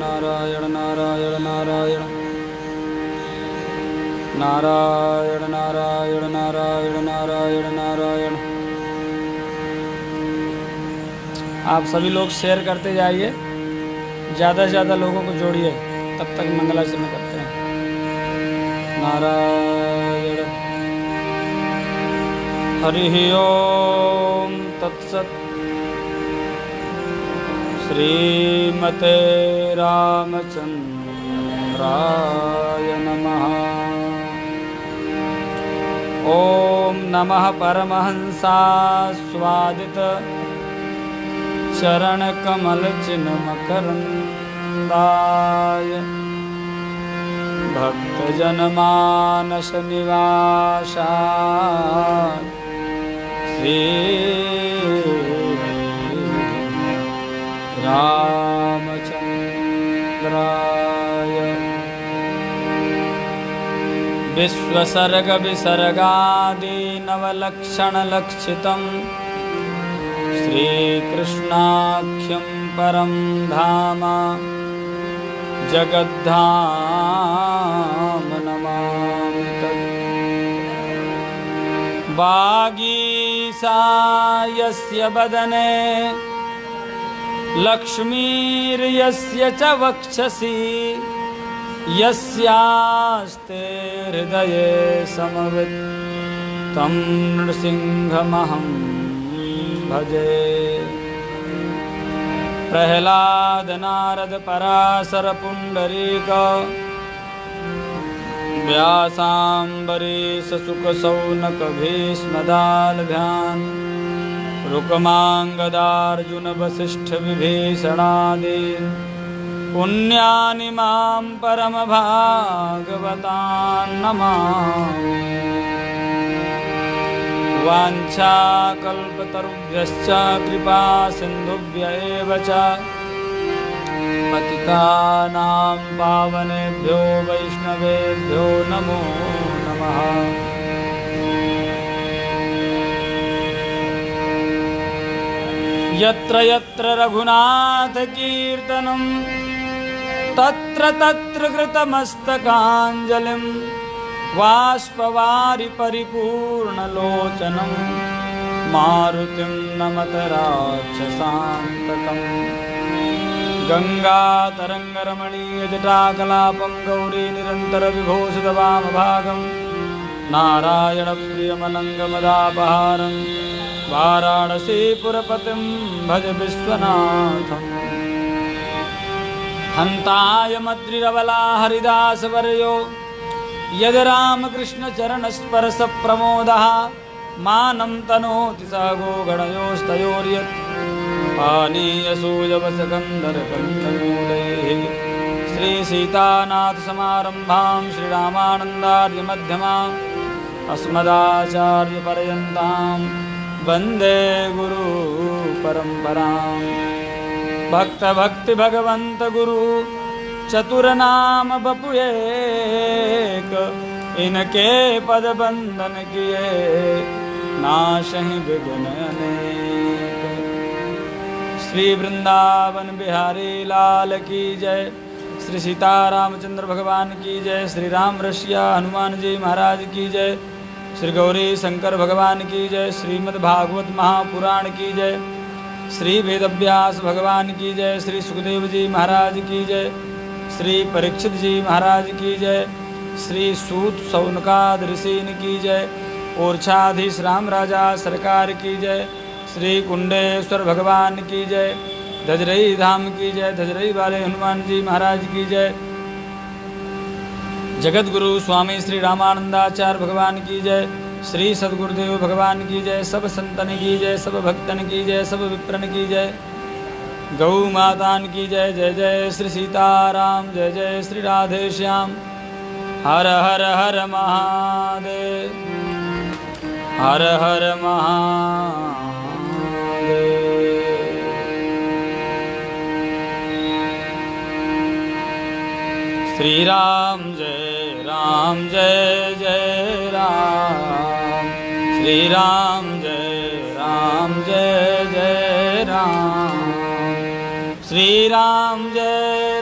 नारायण नारायण नारायण नारायण नारायण नारायण नारायण नारायण। आप सभी लोग शेयर करते जाइए, ज़्यादा से ज़्यादा लोगों को जोड़िए, तब तक मंगलाचरण करते हैं। नारायण। हरि ओम तत्सत। श्रीमते रामचंद्राय नमः। ओम नमः परमहंसास्वादित चरणकमलचिन्मकरन्दाय भक्तजनमानसनिवासाय श्री रामचंद्राय। विश्वसर्गविसर्गादि नवलक्षणलक्षितम् श्रीकृष्णाख्यं परं धाम जगद्धाम नमामि तत्। वागीसा यस्य वदने लक्ष्मीर्यस्य च वक्षसि यस्यास्ते हृदये समवित् तं नृसिंहमहं भजे। प्रह्लाद नारद पराशर पुंडरीक व्यासाम्बरीश शुक शौनक भीष्मदालभ्यान् रुकमांगदार्जुन वसिष्ठ विभीषणादि पुण्यानि मां परम भागवतान् नमामि। वाञ्छाकल्पतरुभ्यश्च कृपा सिन्धुभ्य एव च पतितानां पावनेभ्यो वैष्णवेभ्यो नमो नमः। यत्र यत्र रघुनाथ कीर्तनं तत्र तत्र कृतमस्तकाञ्जलिं बाष्पवारि परिपूर्णलोचनं मारुतिं नमत राक्षसान्तकम्। गङ्गातरङ्गरमणीयजटाकलापं गौरी निरन्तरविभूषितवामभागं नारायणप्रियमनङ्गमदापहारं वाराणसीपुरपतिं भज विश्वनाथम्। हन्ताय मद्रिरवला हरिदासवर्यो यद रामकृष्ण चरणस्पर्श प्रमोदः मानं तनोति स गोगणयोस्तयोर्यत् पानीयसूयवसकन्धरकण्ठमूलैः। श्रीसीतानाथसमारम्भां श्रीरामानन्दार्यमध्यमाम् अस्मदाचार्यपर्यन्तां वन्दे गुरुपरम्पराम्। भक्त भक्ति भगवंत गुरु चतुर नाम बपु एक, इनके पद बंदन किए नाशहि विघ्न अनेक। श्री वृंदावन बिहारी लाल की जय। श्री सीतारामचंद्र भगवान की जय। श्री राम रसिया हनुमान जी महाराज की जय। श्री गौरी शंकर भगवान की जय। श्रीमद् भागवत महापुराण की जय। श्री वेदव्यास भगवान की जय। श्री सुखदेव जी महाराज की जय। श्री परीक्षित जी महाराज की जय। श्री सूत सौनकाद ऋषिन की जय। ओरछाधीश राम राजा सरकार की जय। श्री कुंडेश्वर भगवान की जय। धजरई धाम की जय। धजरई वाले हनुमान जी महाराज की जय। जगत गुरु स्वामी श्री रामानंदाचार्य भगवान की जय। श्री सद्गुरुदेव भगवान की जय। सब संतन की जय। सब भक्तन की जय। सब विप्रन की जय। गौ मातान की जय। जय जय श्री सीताराम। जय जय श्री राधे श्याम। हर हर हर महादेव। हर हर महादेव। श्री राम जय जय राम। श्री राम जय जय राम। श्री राम जय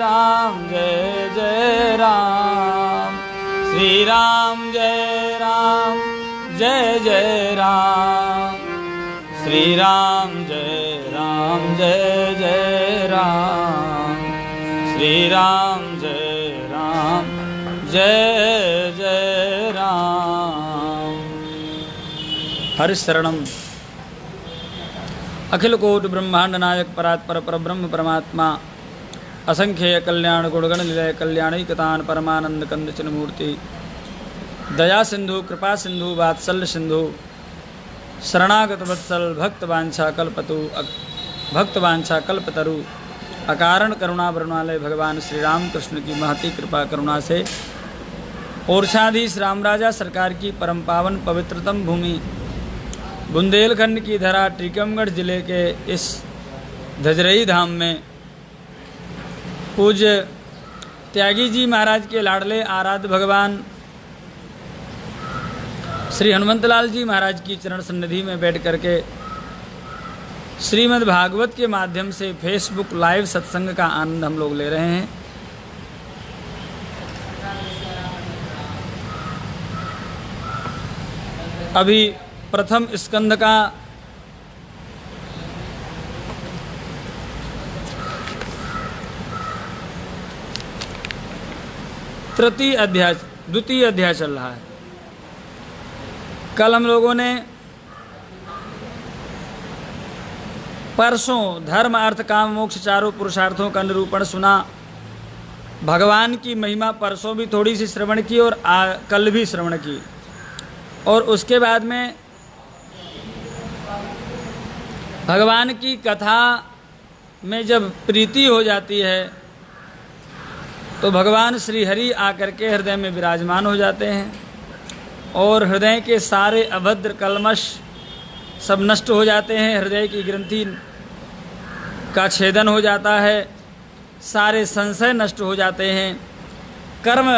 जय राम, श्री राम जय जय राम, श्री राम जय जय राम, श्री राम जय जय राम। हरिशरणम। अखिल कोटि ब्रह्मांड नायक परात्पर परब्रह्म परमात्मा असंख्य कल्याण गुणगण निलय कल्याणैकतान परमानंद कंदचन मूर्ति दया सिंधु कृपा सिंधु वात्सल्य सिंधु शरणागत वत्सल भक्त वांछा कल्पतरु अकारण करुणा वरुणालय भगवान श्री राम कृष्ण की महती कृपा करुणा से ओरछाधीश रामराजा सरकार की परम पावन पवित्रतम भूमि बुंदेलखंड की धरा टीकमगढ़ जिले के इस धजरई धाम में पूज्य त्यागी जी महाराज के लाडले आराध्य भगवान श्री हनुमंतलाल जी महाराज की चरण सन्निधि में बैठ करके श्रीमद् भागवत के माध्यम से फेसबुक लाइव सत्संग का आनंद हम लोग ले रहे हैं। अभी प्रथम स्कंद का द्वितीय अध्याय चल रहा है। कल हम लोगों ने परसों धर्म अर्थ काम मोक्ष चारों पुरुषार्थों का निरूपण सुना। भगवान की महिमा परसों भी थोड़ी सी श्रवण की और कल भी श्रवण की, और उसके बाद में भगवान की कथा में जब प्रीति हो जाती है तो भगवान श्री हरि आकर के हृदय में विराजमान हो जाते हैं और हृदय के सारे अभद्र कल्मश सब नष्ट हो जाते हैं। हृदय की ग्रंथि का छेदन हो जाता है, सारे संशय नष्ट हो जाते हैं, कर्म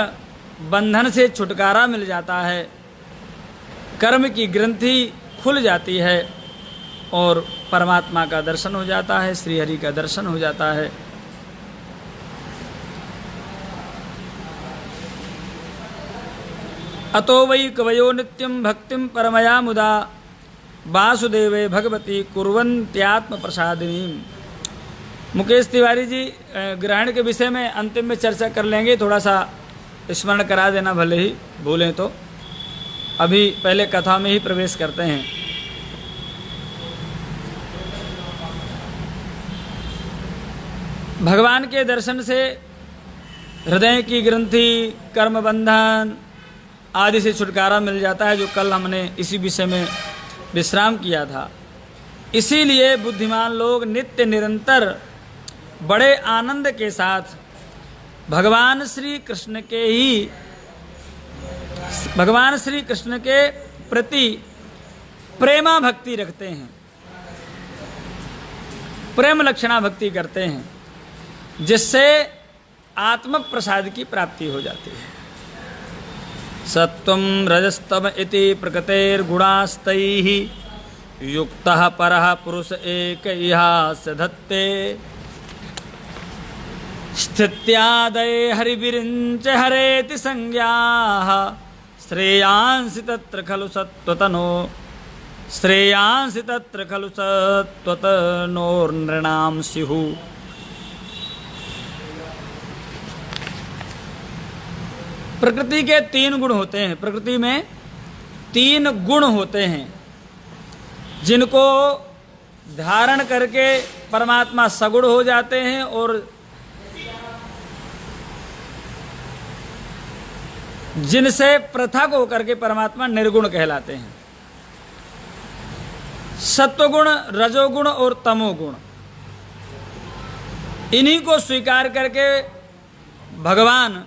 बंधन से छुटकारा मिल जाता है, कर्म की ग्रंथि खुल जाती है और परमात्मा का दर्शन हो जाता है, श्री हरि का दर्शन हो जाता है। अतो वै कवयो नित्यं भक्तिं परमया मुदा वासुदेवे भगवती कुर्वन्त्यात्म प्रसादिनीं। मुकेश तिवारी जी ग्रहण के विषय में अंतिम में चर्चा कर लेंगे, थोड़ा सा स्मरण करा देना भले ही भूलें तो। अभी पहले कथा में ही प्रवेश करते हैं। भगवान के दर्शन से हृदय की ग्रंथि कर्म बंधन आदि से छुटकारा मिल जाता है, जो कल हमने इसी विषय में विश्राम किया था। इसीलिए बुद्धिमान लोग नित्य निरंतर बड़े आनंद के साथ भगवान श्री कृष्ण के प्रति प्रेमा भक्ति रखते हैं, प्रेम लक्षणा भक्ति करते हैं, जिससे आत्म प्रसाद की प्राप्ति हो जाती है। सत्वं रजस्तम इति प्रकृतेर्गुणास्तैः युक्तः परः पुरुष एक इहास्य धत्ते स्थित्यादये हरिविरिञ्च हरेति संज्ञाः श्रेयांसि तत्र खलु सत्त्वतनोर्नृणां स्युः। प्रकृति के 3 गुण होते हैं। प्रकृति में 3 गुण होते हैं जिनको धारण करके परमात्मा सगुण हो जाते हैं और जिनसे पृथक होकर के परमात्मा निर्गुण कहलाते हैं। सत्वगुण, रजोगुण और तमोगुण, इन्हीं को स्वीकार करके भगवान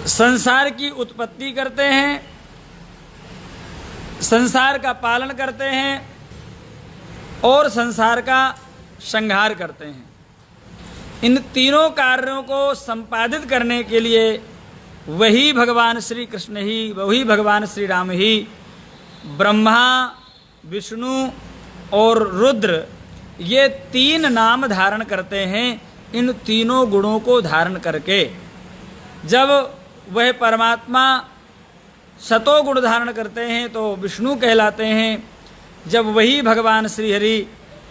संसार की उत्पत्ति करते हैं, संसार का पालन करते हैं और संसार का संहार करते हैं। इन तीनों कार्यों को संपादित करने के लिए वही भगवान श्री कृष्ण ही, वही भगवान श्री राम ही ब्रह्मा, विष्णु और रुद्र, ये तीन नाम धारण करते हैं। इन तीनों गुणों को धारण करके जब वह परमात्मा सतो गुण धारण करते हैं तो विष्णु कहलाते हैं। जब वही भगवान श्री हरि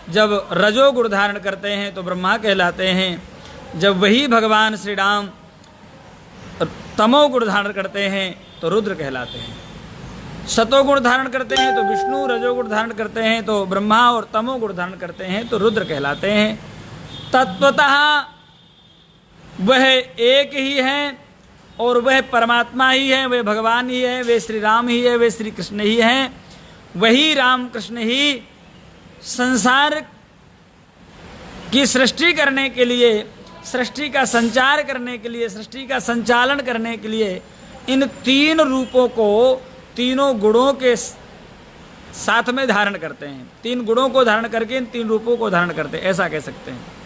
जब रजोगुण धारण करते हैं तो ब्रह्मा कहलाते हैं। जब वही भगवान श्री राम तमोगुण धारण करते हैं तो रुद्र कहलाते हैं। सतोगुण धारण करते हैं तो विष्णु, रजोगुण धारण करते हैं तो ब्रह्मा और तमोगुण धारण करते हैं तो रुद्र कहलाते हैं। तत्वतः वह एक ही है और वह परमात्मा ही है, वह भगवान ही है, वे श्री राम ही है, वे श्री कृष्ण ही हैं। वही राम कृष्ण ही संसार की सृष्टि करने के लिए, सृष्टि का संचार करने के लिए, सृष्टि का संचालन करने के लिए इन तीन रूपों को, तीनों गुणों के साथ में धारण करते हैं। तीन गुणों को धारण करके इन तीन रूपों को धारण करते हैं, ऐसा कह सकते हैं।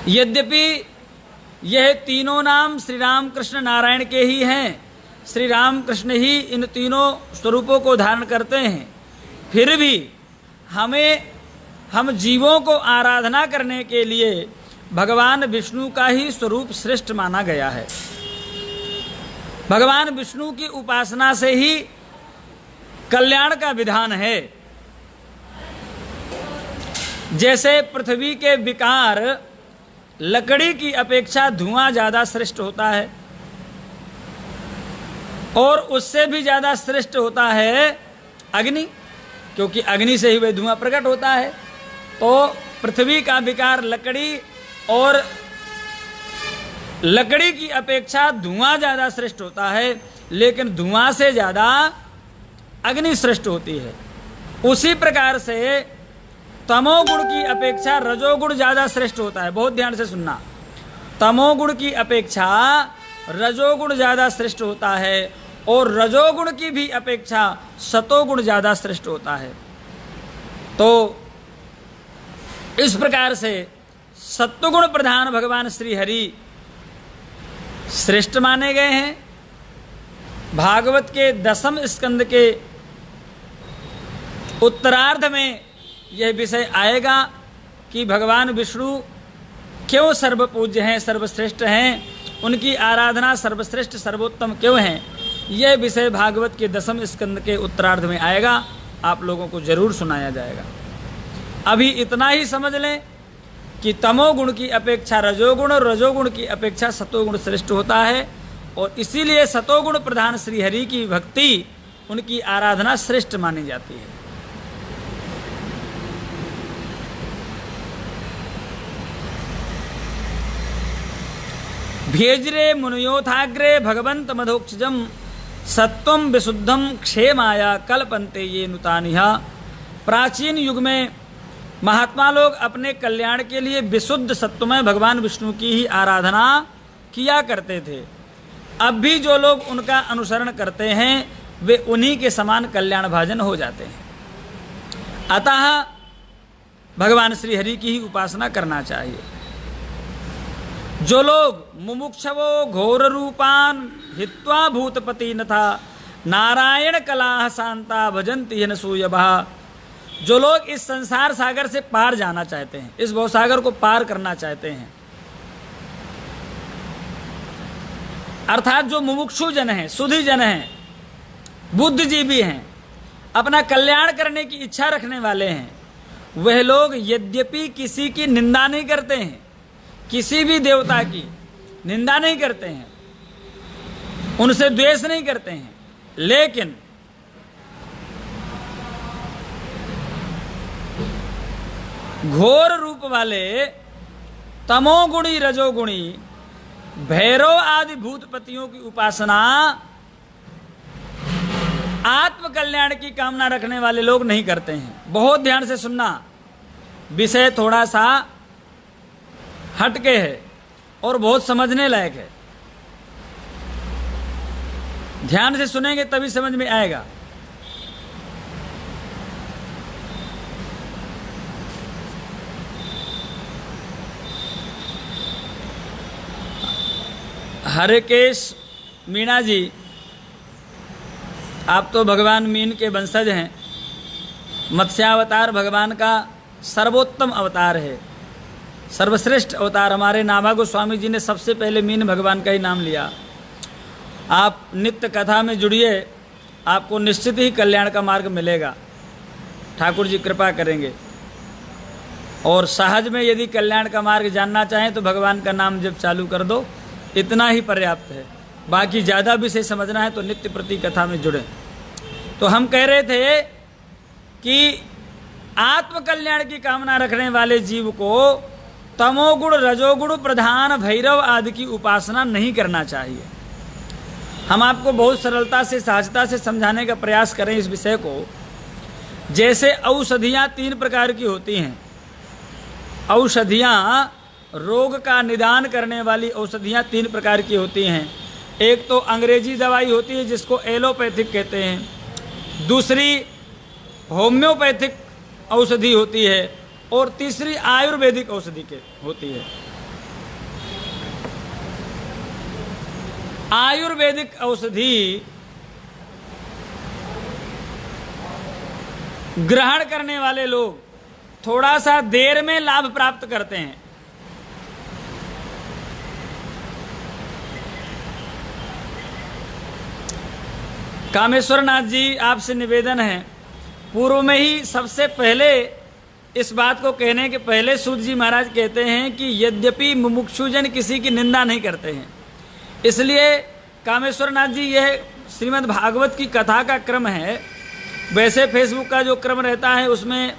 यद्यपि यह तीनों नाम श्री राम कृष्ण नारायण के ही हैं, श्री राम कृष्ण ही इन तीनों स्वरूपों को धारण करते हैं, फिर भी हम जीवों को आराधना करने के लिए भगवान विष्णु का ही स्वरूप श्रेष्ठ माना गया है। भगवान विष्णु की उपासना से ही कल्याण का विधान है। जैसे पृथ्वी के विकार लकड़ी की अपेक्षा धुआं ज़्यादा श्रेष्ठ होता है और उससे भी ज़्यादा श्रेष्ठ होता है अग्नि, क्योंकि अग्नि से ही वह धुआं प्रकट होता है। तो पृथ्वी का विकार लकड़ी और लकड़ी की अपेक्षा धुआं ज़्यादा श्रेष्ठ होता है, लेकिन धुआं से ज़्यादा अग्नि श्रेष्ठ होती है। उसी प्रकार से तमोगुण की अपेक्षा रजोगुण ज़्यादा श्रेष्ठ होता है। बहुत ध्यान से सुनना, तमोगुण की अपेक्षा रजोगुण ज़्यादा श्रेष्ठ होता है और रजोगुण की भी अपेक्षा सतोगुण ज़्यादा श्रेष्ठ होता है। तो इस प्रकार से सत्वगुण प्रधान भगवान श्री हरि श्रेष्ठ माने गए हैं। भागवत के 10वें स्कंद के उत्तरार्ध में यह विषय आएगा कि भगवान विष्णु क्यों सर्वपूज्य हैं, सर्वश्रेष्ठ हैं, उनकी आराधना सर्वश्रेष्ठ सर्वोत्तम क्यों हैं। यह विषय भागवत के 10वें स्कंद के उत्तरार्ध में आएगा, आप लोगों को जरूर सुनाया जाएगा। अभी इतना ही समझ लें कि तमोगुण की अपेक्षा रजोगुण और रजोगुण की अपेक्षा सतोगुण श्रेष्ठ होता है और इसीलिए सतोगुण प्रधान श्री हरि की भक्ति, उनकी आराधना श्रेष्ठ मानी जाती है। भेजरे मुनयोथाग्रे भगवंत मधोक्षजम सत्वम विशुद्धम क्षेमाया कल्पन्ते ये नुतानिहा। प्राचीन युग में महात्मा लोग अपने कल्याण के लिए विशुद्ध सत्वमय भगवान विष्णु की ही आराधना किया करते थे। अब भी जो लोग उनका अनुसरण करते हैं वे उन्हीं के समान कल्याण भाजन हो जाते हैं। अतः भगवान श्री हरि की ही उपासना करना चाहिए। जो लोग मुमुक्षवो घोर रूपान हित्वा भूतपति नथा नारायण कला शांता भजन्ति न सूयभा। जो लोग इस संसार सागर से पार जाना चाहते हैं, इस भवसागर को पार करना चाहते हैं, अर्थात जो मुमुक्षु जन हैं, सुधी जन हैं, बुद्धिजीवी हैं, अपना कल्याण करने की इच्छा रखने वाले हैं, वह लोग यद्यपि किसी की निंदा नहीं करते हैं, किसी भी देवता की निंदा नहीं करते हैं, उनसे द्वेष नहीं करते हैं, लेकिन घोर रूप वाले तमोगुणी रजोगुणी भैरव आदि भूतपतियों की उपासना आत्म कल्याण की कामना रखने वाले लोग नहीं करते हैं। बहुत ध्यान से सुनना, विषय थोड़ा सा हटके है और बहुत समझने लायक है। ध्यान से सुनेंगे तभी समझ में आएगा। हरिकेश मीणा जी आप तो भगवान मीन के वंशज हैं। मत्स्यावतार भगवान का सर्वोत्तम अवतार है, सर्वश्रेष्ठ अवतार। हमारे नाभा गोस्वामी जी ने सबसे पहले मीन भगवान का ही नाम लिया। आप नित्य कथा में जुड़िए, आपको निश्चित ही कल्याण का मार्ग मिलेगा, ठाकुर जी कृपा करेंगे। और सहज में यदि कल्याण का मार्ग जानना चाहें तो भगवान का नाम जब चालू कर दो, इतना ही पर्याप्त है। बाकी ज़्यादा विषय समझना है तो नित्य प्रति कथा में जुड़ें। तो हम कह रहे थे कि आत्म कल्याण की कामना रखने वाले जीव को तमोगुण रजोगुण प्रधान भैरव आदि की उपासना नहीं करना चाहिए। हम आपको बहुत सरलता से सहजता से समझाने का प्रयास करें इस विषय को। जैसे औषधियाँ 3 प्रकार की होती हैं। औषधियाँ, रोग का निदान करने वाली औषधियाँ 3 प्रकार की होती हैं। एक तो अंग्रेजी दवाई होती है जिसको एलोपैथिक कहते हैं, दूसरी होम्योपैथिक औषधि होती है और तीसरी आयुर्वेदिक औषधि के होती है। आयुर्वेदिक औषधि ग्रहण करने वाले लोग थोड़ा सा देर में लाभ प्राप्त करते हैं। कामेश्वर नाथ जी, आपसे निवेदन है, पूर्व में ही सबसे पहले इस बात को कहने के पहले सूत जी महाराज कहते हैं कि यद्यपि मुमुक्षुजन किसी की निंदा नहीं करते हैं, इसलिए कामेश्वर नाथ जी यह श्रीमद् भागवत की कथा का क्रम है। वैसे फेसबुक का जो क्रम रहता है उसमें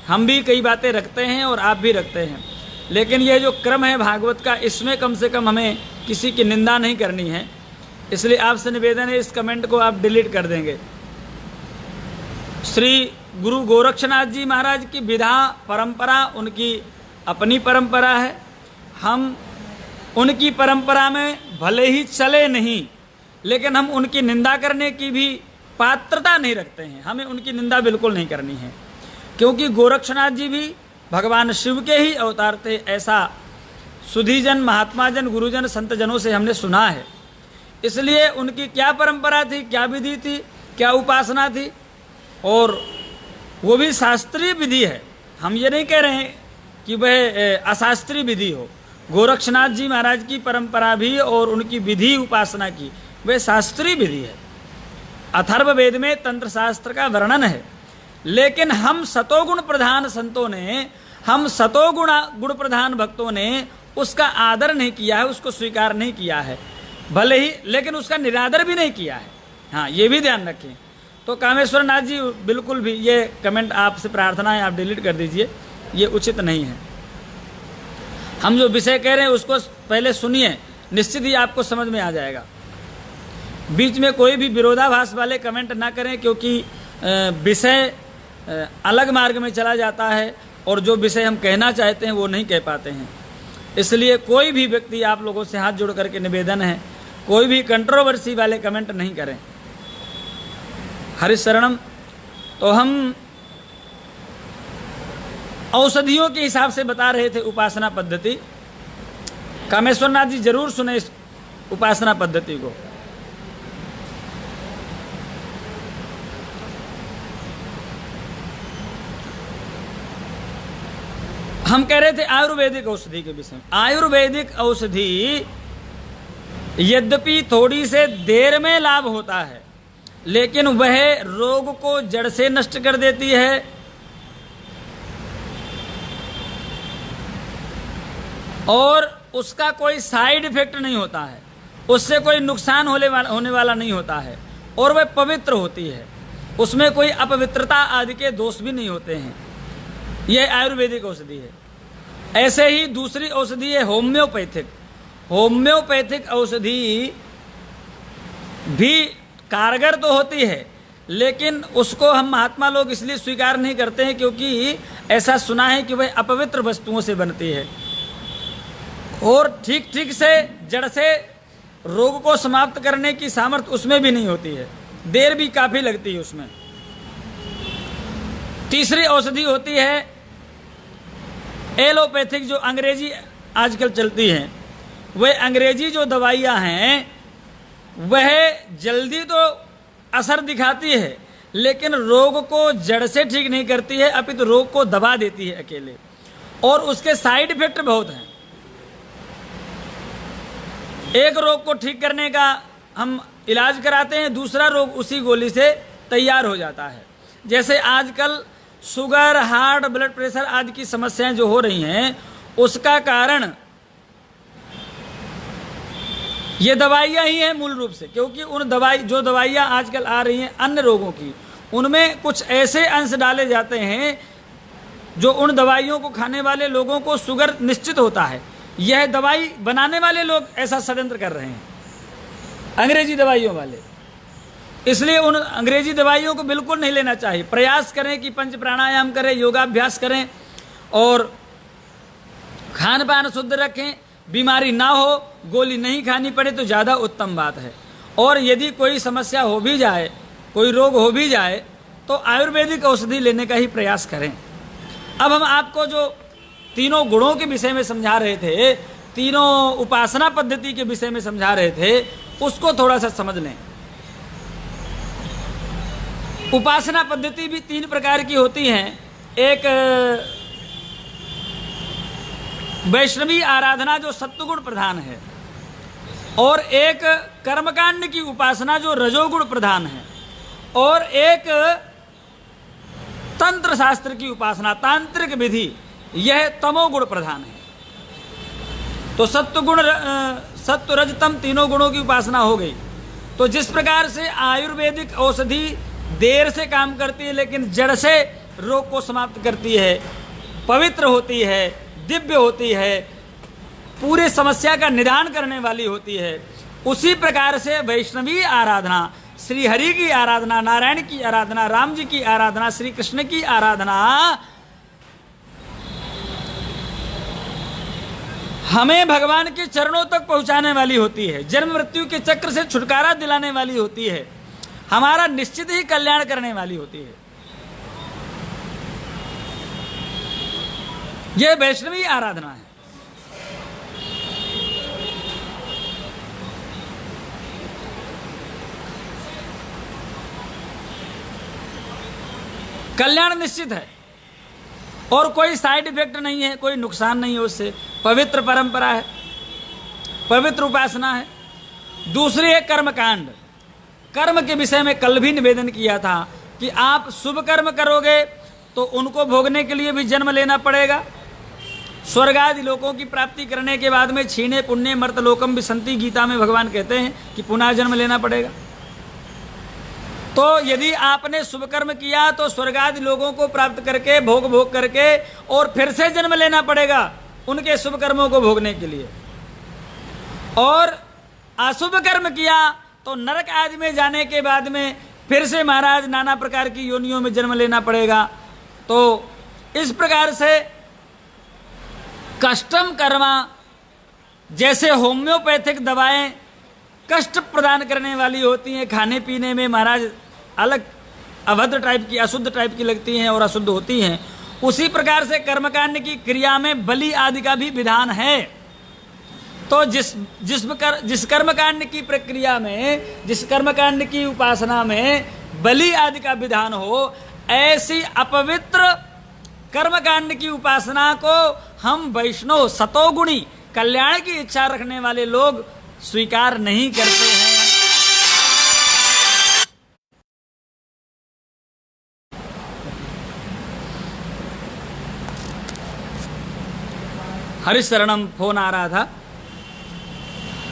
हम भी कई बातें रखते हैं और आप भी रखते हैं, लेकिन यह जो क्रम है भागवत का, इसमें कम से कम हमें किसी की निंदा नहीं करनी है। इसलिए आपसे निवेदन है, इस कमेंट को आप डिलीट कर देंगे। श्री गुरु गोरक्षनाथ जी महाराज की विधा परंपरा उनकी अपनी परंपरा है। हम उनकी परंपरा में भले ही चले नहीं, लेकिन हम उनकी निंदा करने की भी पात्रता नहीं रखते हैं। हमें उनकी निंदा बिल्कुल नहीं करनी है, क्योंकि गोरक्षनाथ जी भी भगवान शिव के ही अवतार थे, ऐसा सुधीजन, महात्माजन, गुरुजन, संतजनों से हमने सुना है। इसलिए उनकी क्या परंपरा थी, क्या विधि थी, क्या उपासना थी, और वो भी शास्त्रीय विधि है। हम ये नहीं कह रहे हैं कि वह अशास्त्रीय विधि हो। गोरक्षनाथ जी महाराज की परंपरा भी और उनकी विधि उपासना की वह शास्त्रीय विधि है। अथर्ववेद में तंत्र शास्त्र का वर्णन है। लेकिन हम सतोगुण प्रधान संतों ने, हम गुण प्रधान भक्तों ने उसका आदर नहीं किया है, उसको स्वीकार नहीं किया है, भले ही, लेकिन उसका निरादर भी नहीं किया है। हाँ, ये भी ध्यान रखें। तो कामेश्वर नाथ जी, बिल्कुल भी ये कमेंट आपसे प्रार्थना है, आप डिलीट कर दीजिए, ये उचित नहीं है। हम जो विषय कह रहे हैं उसको पहले सुनिए, निश्चित ही आपको समझ में आ जाएगा। बीच में कोई भी विरोधाभास वाले कमेंट ना करें, क्योंकि विषय अलग मार्ग में चला जाता है और जो विषय हम कहना चाहते हैं वो नहीं कह पाते हैं। इसलिए कोई भी व्यक्ति, आप लोगों से हाथ जोड़ करके निवेदन है, कोई भी कंट्रोवर्सी वाले कमेंट नहीं करें। हरिशरणम। तो हम औषधियों के हिसाब से बता रहे थे उपासना पद्धति। कामेश्वर नाथ जी जरूर सुने इस उपासना पद्धति को। हम कह रहे थे आयुर्वेदिक औषधि के विषय में। आयुर्वेदिक औषधि यद्यपि थोड़ी से देर में लाभ होता है, लेकिन वह रोग को जड़ से नष्ट कर देती है और उसका कोई साइड इफेक्ट नहीं होता है, उससे कोई नुकसान होने वाला नहीं होता है, और वह पवित्र होती है, उसमें कोई अपवित्रता आदि के दोष भी नहीं होते हैं। यह आयुर्वेदिक औषधि है। ऐसे ही दूसरी औषधि है होम्योपैथिक। होम्योपैथिक औषधि भी कारगर तो होती है, लेकिन उसको हम महात्मा लोग इसलिए स्वीकार नहीं करते हैं क्योंकि ऐसा सुना है कि वह अपवित्र वस्तुओं से बनती है और ठीक ठीक से जड़ से रोग को समाप्त करने की सामर्थ्य उसमें भी नहीं होती है, देर भी काफी लगती है उसमें। तीसरी औषधि होती है एलोपैथिक, जो अंग्रेजी आजकल चलती हैं। वह अंग्रेजी जो दवाइयाँ हैं वह जल्दी तो असर दिखाती है, लेकिन रोग को जड़ से ठीक नहीं करती है, अपितु रोग को दबा देती है अकेले, और उसके साइड इफेक्ट बहुत हैं। एक रोग को ठीक करने का हम इलाज कराते हैं, दूसरा रोग उसी गोली से तैयार हो जाता है। जैसे आजकल शुगर, हार्ट, ब्लड प्रेशर आदि की समस्याएं जो हो रही हैं, उसका कारण ये दवाइयाँ ही हैं मूल रूप से, क्योंकि उन दवाइयाँ आजकल आ रही हैं अन्य रोगों की, उनमें कुछ ऐसे अंश डाले जाते हैं जो उन दवाइयों को खाने वाले लोगों को शुगर निश्चित होता है। यह दवाई बनाने वाले लोग ऐसा षड्यंत्र कर रहे हैं, अंग्रेजी दवाइयों वाले। इसलिए उन अंग्रेजी दवाइयों को बिल्कुल नहीं लेना चाहिए। प्रयास करें कि पंच प्राणायाम करें, योगाभ्यास करें और खान पान शुद्ध रखें, बीमारी ना हो, गोली नहीं खानी पड़े तो ज़्यादा उत्तम बात है। और यदि कोई समस्या हो भी जाए, कोई रोग हो भी जाए, तो आयुर्वेदिक औषधि लेने का ही प्रयास करें। अब हम आपको जो तीनों गुणों के विषय में समझा रहे थे, तीनों उपासना पद्धति के विषय में समझा रहे थे, उसको थोड़ा सा समझ लें। उपासना पद्धति भी 3 प्रकार की होती हैं। एक वैष्णवी आराधना जो सत्वगुण प्रधान है, और एक कर्मकांड की उपासना जो रजोगुण प्रधान है, और एक तंत्र शास्त्र की उपासना, तांत्रिक विधि, यह तमोगुण प्रधान है। तो सत्व रज तम तीनों गुणों की उपासना हो गई। तो जिस प्रकार से आयुर्वेदिक औषधि देर से काम करती है लेकिन जड़ से रोग को समाप्त करती है, पवित्र होती है, दिव्य होती है, पूरे समस्या का निदान करने वाली होती है, उसी प्रकार से वैष्णवी आराधना, श्री हरि की आराधना, नारायण की आराधना, राम जी की आराधना, श्री कृष्ण की आराधना हमें भगवान के चरणों तक पहुंचाने वाली होती है, जन्म मृत्यु के चक्र से छुटकारा दिलाने वाली होती है, हमारा निश्चित ही कल्याण करने वाली होती है। यह वैष्णवी आराधना है। कल्याण निश्चित है और कोई साइड इफेक्ट नहीं है, कोई नुकसान नहीं है उससे। पवित्र परंपरा है, पवित्र उपासना है। दूसरी है कर्मकांड। कर्म के विषय में कल भी निवेदन किया था कि आप शुभ कर्म करोगे तो उनको भोगने के लिए भी जन्म लेना पड़ेगा। स्वर्ग आदि लोकों की प्राप्ति करने के बाद में क्षीणे पुण्य मर्तलोकम विसंति, गीता में भगवान कहते हैं कि पुनः जन्म लेना पड़ेगा। तो यदि आपने शुभ कर्म किया तो स्वर्ग आदि लोगों को प्राप्त करके भोग करके और फिर से जन्म लेना पड़ेगा उनके शुभ कर्मों को भोगने के लिए। और अशुभ कर्म किया तो नरक आदि में जाने के बाद में फिर से महाराज नाना प्रकार की योनियों में जन्म लेना पड़ेगा। तो इस प्रकार से कष्टम कर्मा, जैसे होम्योपैथिक दवाएं कष्ट प्रदान करने वाली होती हैं, खाने पीने में महाराज अलग अभद्र टाइप की, अशुद्ध टाइप की लगती हैं और अशुद्ध होती हैं, उसी प्रकार से कर्मकांड की क्रिया में बलि आदि का भी विधान है। तो जिस कर्मकांड की प्रक्रिया में, जिस कर्मकांड की उपासना में बलि आदि का विधान हो, ऐसी अपवित्र कर्मकांड की उपासना को हम वैष्णव सतोगुणी कल्याण की इच्छा रखने वाले लोग स्वीकार नहीं करते हैं। हरिशरणम फोन आ रहा था।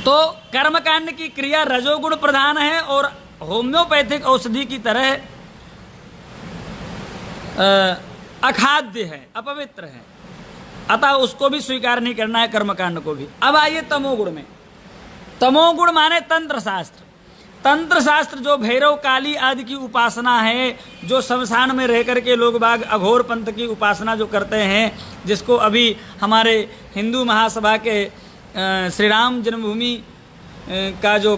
तो कर्मकांड की क्रिया रजोगुण प्रधान है और होम्योपैथिक औषधि की तरह अखाद्य है, अपवित्र है, अतः उसको भी स्वीकार नहीं करना है, कर्मकांड को भी। अब आइए तमोगुण में। तमोगुण माने तंत्र शास्त्र। तंत्र शास्त्र जो भैरव काली आदि की उपासना है, जो शमशान में रह करके लोग बाग अघोर पंथ की उपासना जो करते हैं, जिसको अभी हमारे हिंदू महासभा के श्री राम जन्मभूमि का जो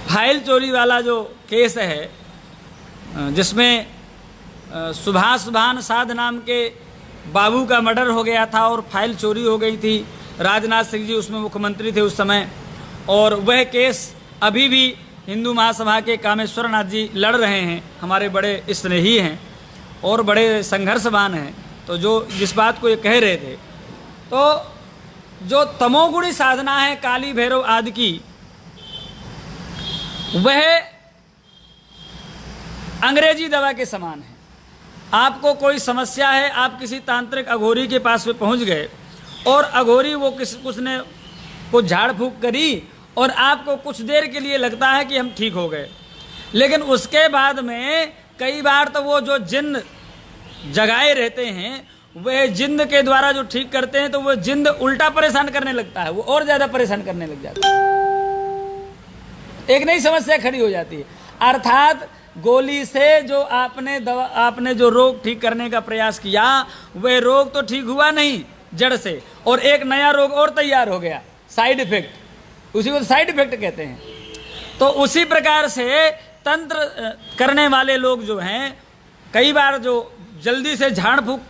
फाइल चोरी वाला जो केस है, जिसमें सुभाष भान साध नाम के बाबू का मर्डर हो गया था और फाइल चोरी हो गई थी। राजनाथ सिंह जी उसमें मुख्यमंत्री थे उस समय, और वह केस अभी भी हिंदू महासभा के कामेश्वर नाथ जी लड़ रहे हैं, हमारे बड़े स्नेही हैं और बड़े संघर्षवान हैं। तो जो जिस बात को ये कह रहे थे, तो जो तमोगुणी साधना है काली भैरव आदि की, वह अंग्रेजी दवा के समान है। आपको कोई समस्या है, आप किसी तांत्रिक अघोरी के पास में पहुंच गए और अघोरी वो उसने कुछ झाड़ फूक करी और आपको कुछ देर के लिए लगता है कि हम ठीक हो गए, लेकिन उसके बाद में कई बार तो वो जो जिन्न जगाए रहते हैं, वह जिन्न के द्वारा जो ठीक करते हैं, तो वो जिन्न उल्टा परेशान करने लगता है, वो और ज़्यादा परेशान करने लग जाता है, एक नई समस्या खड़ी हो जाती है। अर्थात गोली से जो आपने जो रोग ठीक करने का प्रयास किया, वह रोग तो ठीक हुआ नहीं जड़ से, और एक नया रोग और तैयार हो गया, साइड इफेक्ट, उसी को साइड इफेक्ट कहते हैं। तो उसी प्रकार से तंत्र करने वाले लोग जो हैं, कई बार जो जल्दी से झाड़ फूक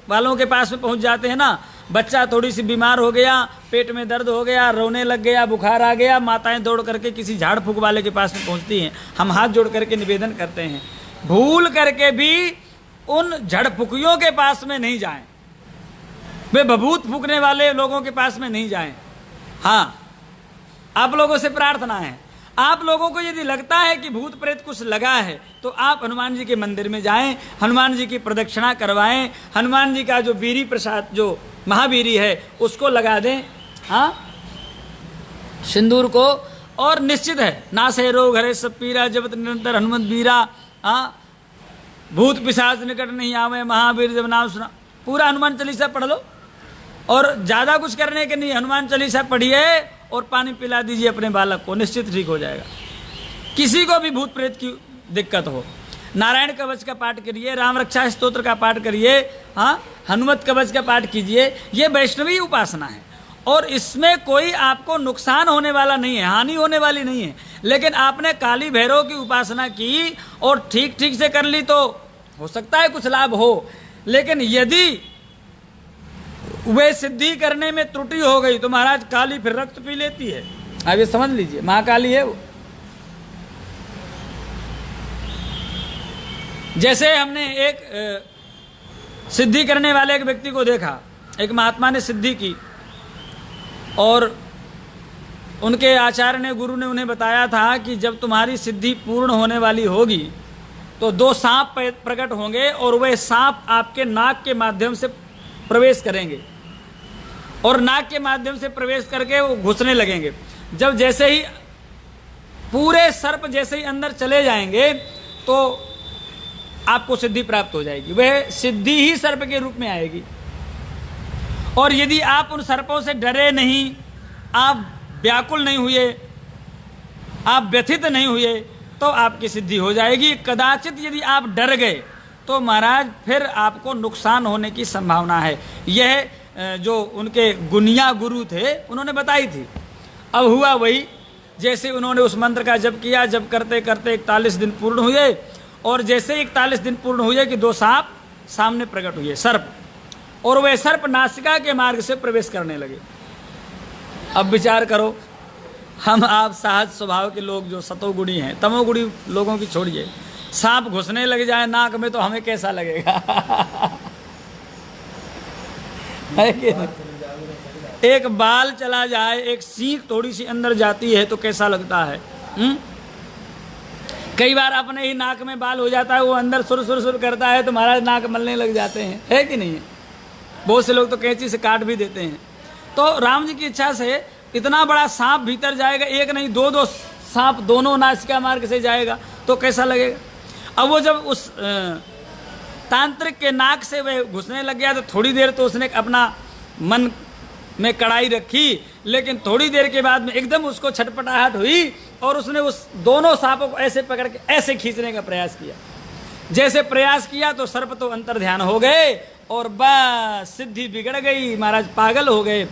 वालों के पास में पहुंच जाते हैं ना, बच्चा थोड़ी सी बीमार हो गया, पेट में दर्द हो गया, रोने लग गया, बुखार आ गया, माताएं दौड़ करके किसी झाड़ फूक वाले के पास में पहुंचती हैं। हम हाथ जोड़ करके निवेदन करते हैं, भूल करके भी उन झाड़ फूकियों के पास में नहीं जाएं, वे भभूत फूकने वाले लोगों के पास में नहीं जाएं। हाँ, आप लोगों से प्रार्थना है, आप लोगों को यदि लगता है कि भूत प्रेत कुछ लगा है, तो आप हनुमान जी के मंदिर में जाएं, हनुमान जी की प्रदक्षिणा करवाएं, हनुमान जी का जो बीरी प्रसाद, जो महावीरी है, उसको लगा दें, हाँ, सिंदूर को, और निश्चित है नासे रोग हरे सब पीरा, जपत निरंतर हनुमत बीरा, हाँ, भूत पिशाच निकट नहीं आवे, महावीर जब नाम सुना, पूरा हनुमान चालीसा पढ़ लो। और ज़्यादा कुछ करने के नहीं, हनुमान चालीसा पढ़िए और पानी पिला दीजिए अपने बालक को, निश्चित ठीक हो जाएगा। किसी को भी भूत प्रेत की दिक्कत हो, नारायण कवच का पाठ करिए, राम रक्षा स्तोत्र का पाठ करिए, हाँ, हनुमत कवच का पाठ कीजिए। ये वैष्णवी उपासना है और इसमें कोई आपको नुकसान होने वाला नहीं है, हानि होने वाली नहीं है। लेकिन आपने काली भैरव की उपासना की और ठीक ठीक से कर ली तो हो सकता है कुछ लाभ हो, लेकिन यदि वे सिद्धि करने में त्रुटि हो गई तो महाराज काली फिर रक्त पी लेती है। अब ये समझ लीजिए, महाकाली है वो। जैसे हमने एक सिद्धि करने वाले एक व्यक्ति को देखा, एक महात्मा ने सिद्धि की और उनके आचार्य ने, गुरु ने उन्हें बताया था कि जब तुम्हारी सिद्धि पूर्ण होने वाली होगी तो 2 सांप प्रकट होंगे और वह सांप आपके नाक के माध्यम से प्रवेश करेंगे और नाक के माध्यम से प्रवेश करके वो घुसने लगेंगे। जब जैसे ही पूरे सर्प जैसे ही अंदर चले जाएंगे तो आपको सिद्धि प्राप्त हो जाएगी, वह सिद्धि ही सर्प के रूप में आएगी। और यदि आप उन सर्पों से डरे नहीं, आप व्याकुल नहीं हुए, आप व्यथित नहीं हुए, तो आपकी सिद्धि हो जाएगी। कदाचित यदि आप डर गए तो महाराज फिर आपको नुकसान होने की संभावना है। यह जो उनके गुनिया गुरु थे उन्होंने बताई थी। अब हुआ वही, जैसे उन्होंने उस मंत्र का जप किया, जप करते करते 41 दिन पूर्ण हुए और जैसे 41 दिन पूर्ण हुए कि 2 सांप सामने प्रकट हुए, सर्प, और वह सर्प नासिका के मार्ग से प्रवेश करने लगे। अब विचार करो, हम आप सहज स्वभाव के लोग जो सतोगुणी हैं, तमोगुणी लोगों की छोड़िए, सांप घुसने लग जाए नाक में तो हमें कैसा लगेगा? है कि नहीं? एक बाल चला जाए, एक सीख थोड़ी सी अंदर जाती है तो कैसा लगता है? कई बार अपने ही नाक में बाल हो जाता है, वो अंदर सुर सुर सुर करता है तो महाराज नाक मलने लग जाते हैं, है कि नहीं? बहुत से लोग तो कैंची से काट भी देते हैं। तो राम जी की इच्छा से इतना बड़ा सांप भीतर जाएगा, एक नहीं 2-2 सांप दोनों नासिका मार्ग से जाएगा तो कैसा लगेगा? अब वो जब उस तांत्रिक के नाक से वह घुसने लग गया तो थोड़ी देर तो उसने अपना मन में कड़ाई रखी, लेकिन थोड़ी देर के बाद में एकदम उसको छटपटाहट हुई और उसने उस दोनों सांपों को ऐसे पकड़ के ऐसे खींचने का प्रयास किया। जैसे प्रयास किया तो सर्प तो अंतर ध्यान हो गए और बस सिद्धि बिगड़ गई, महाराज पागल हो गए।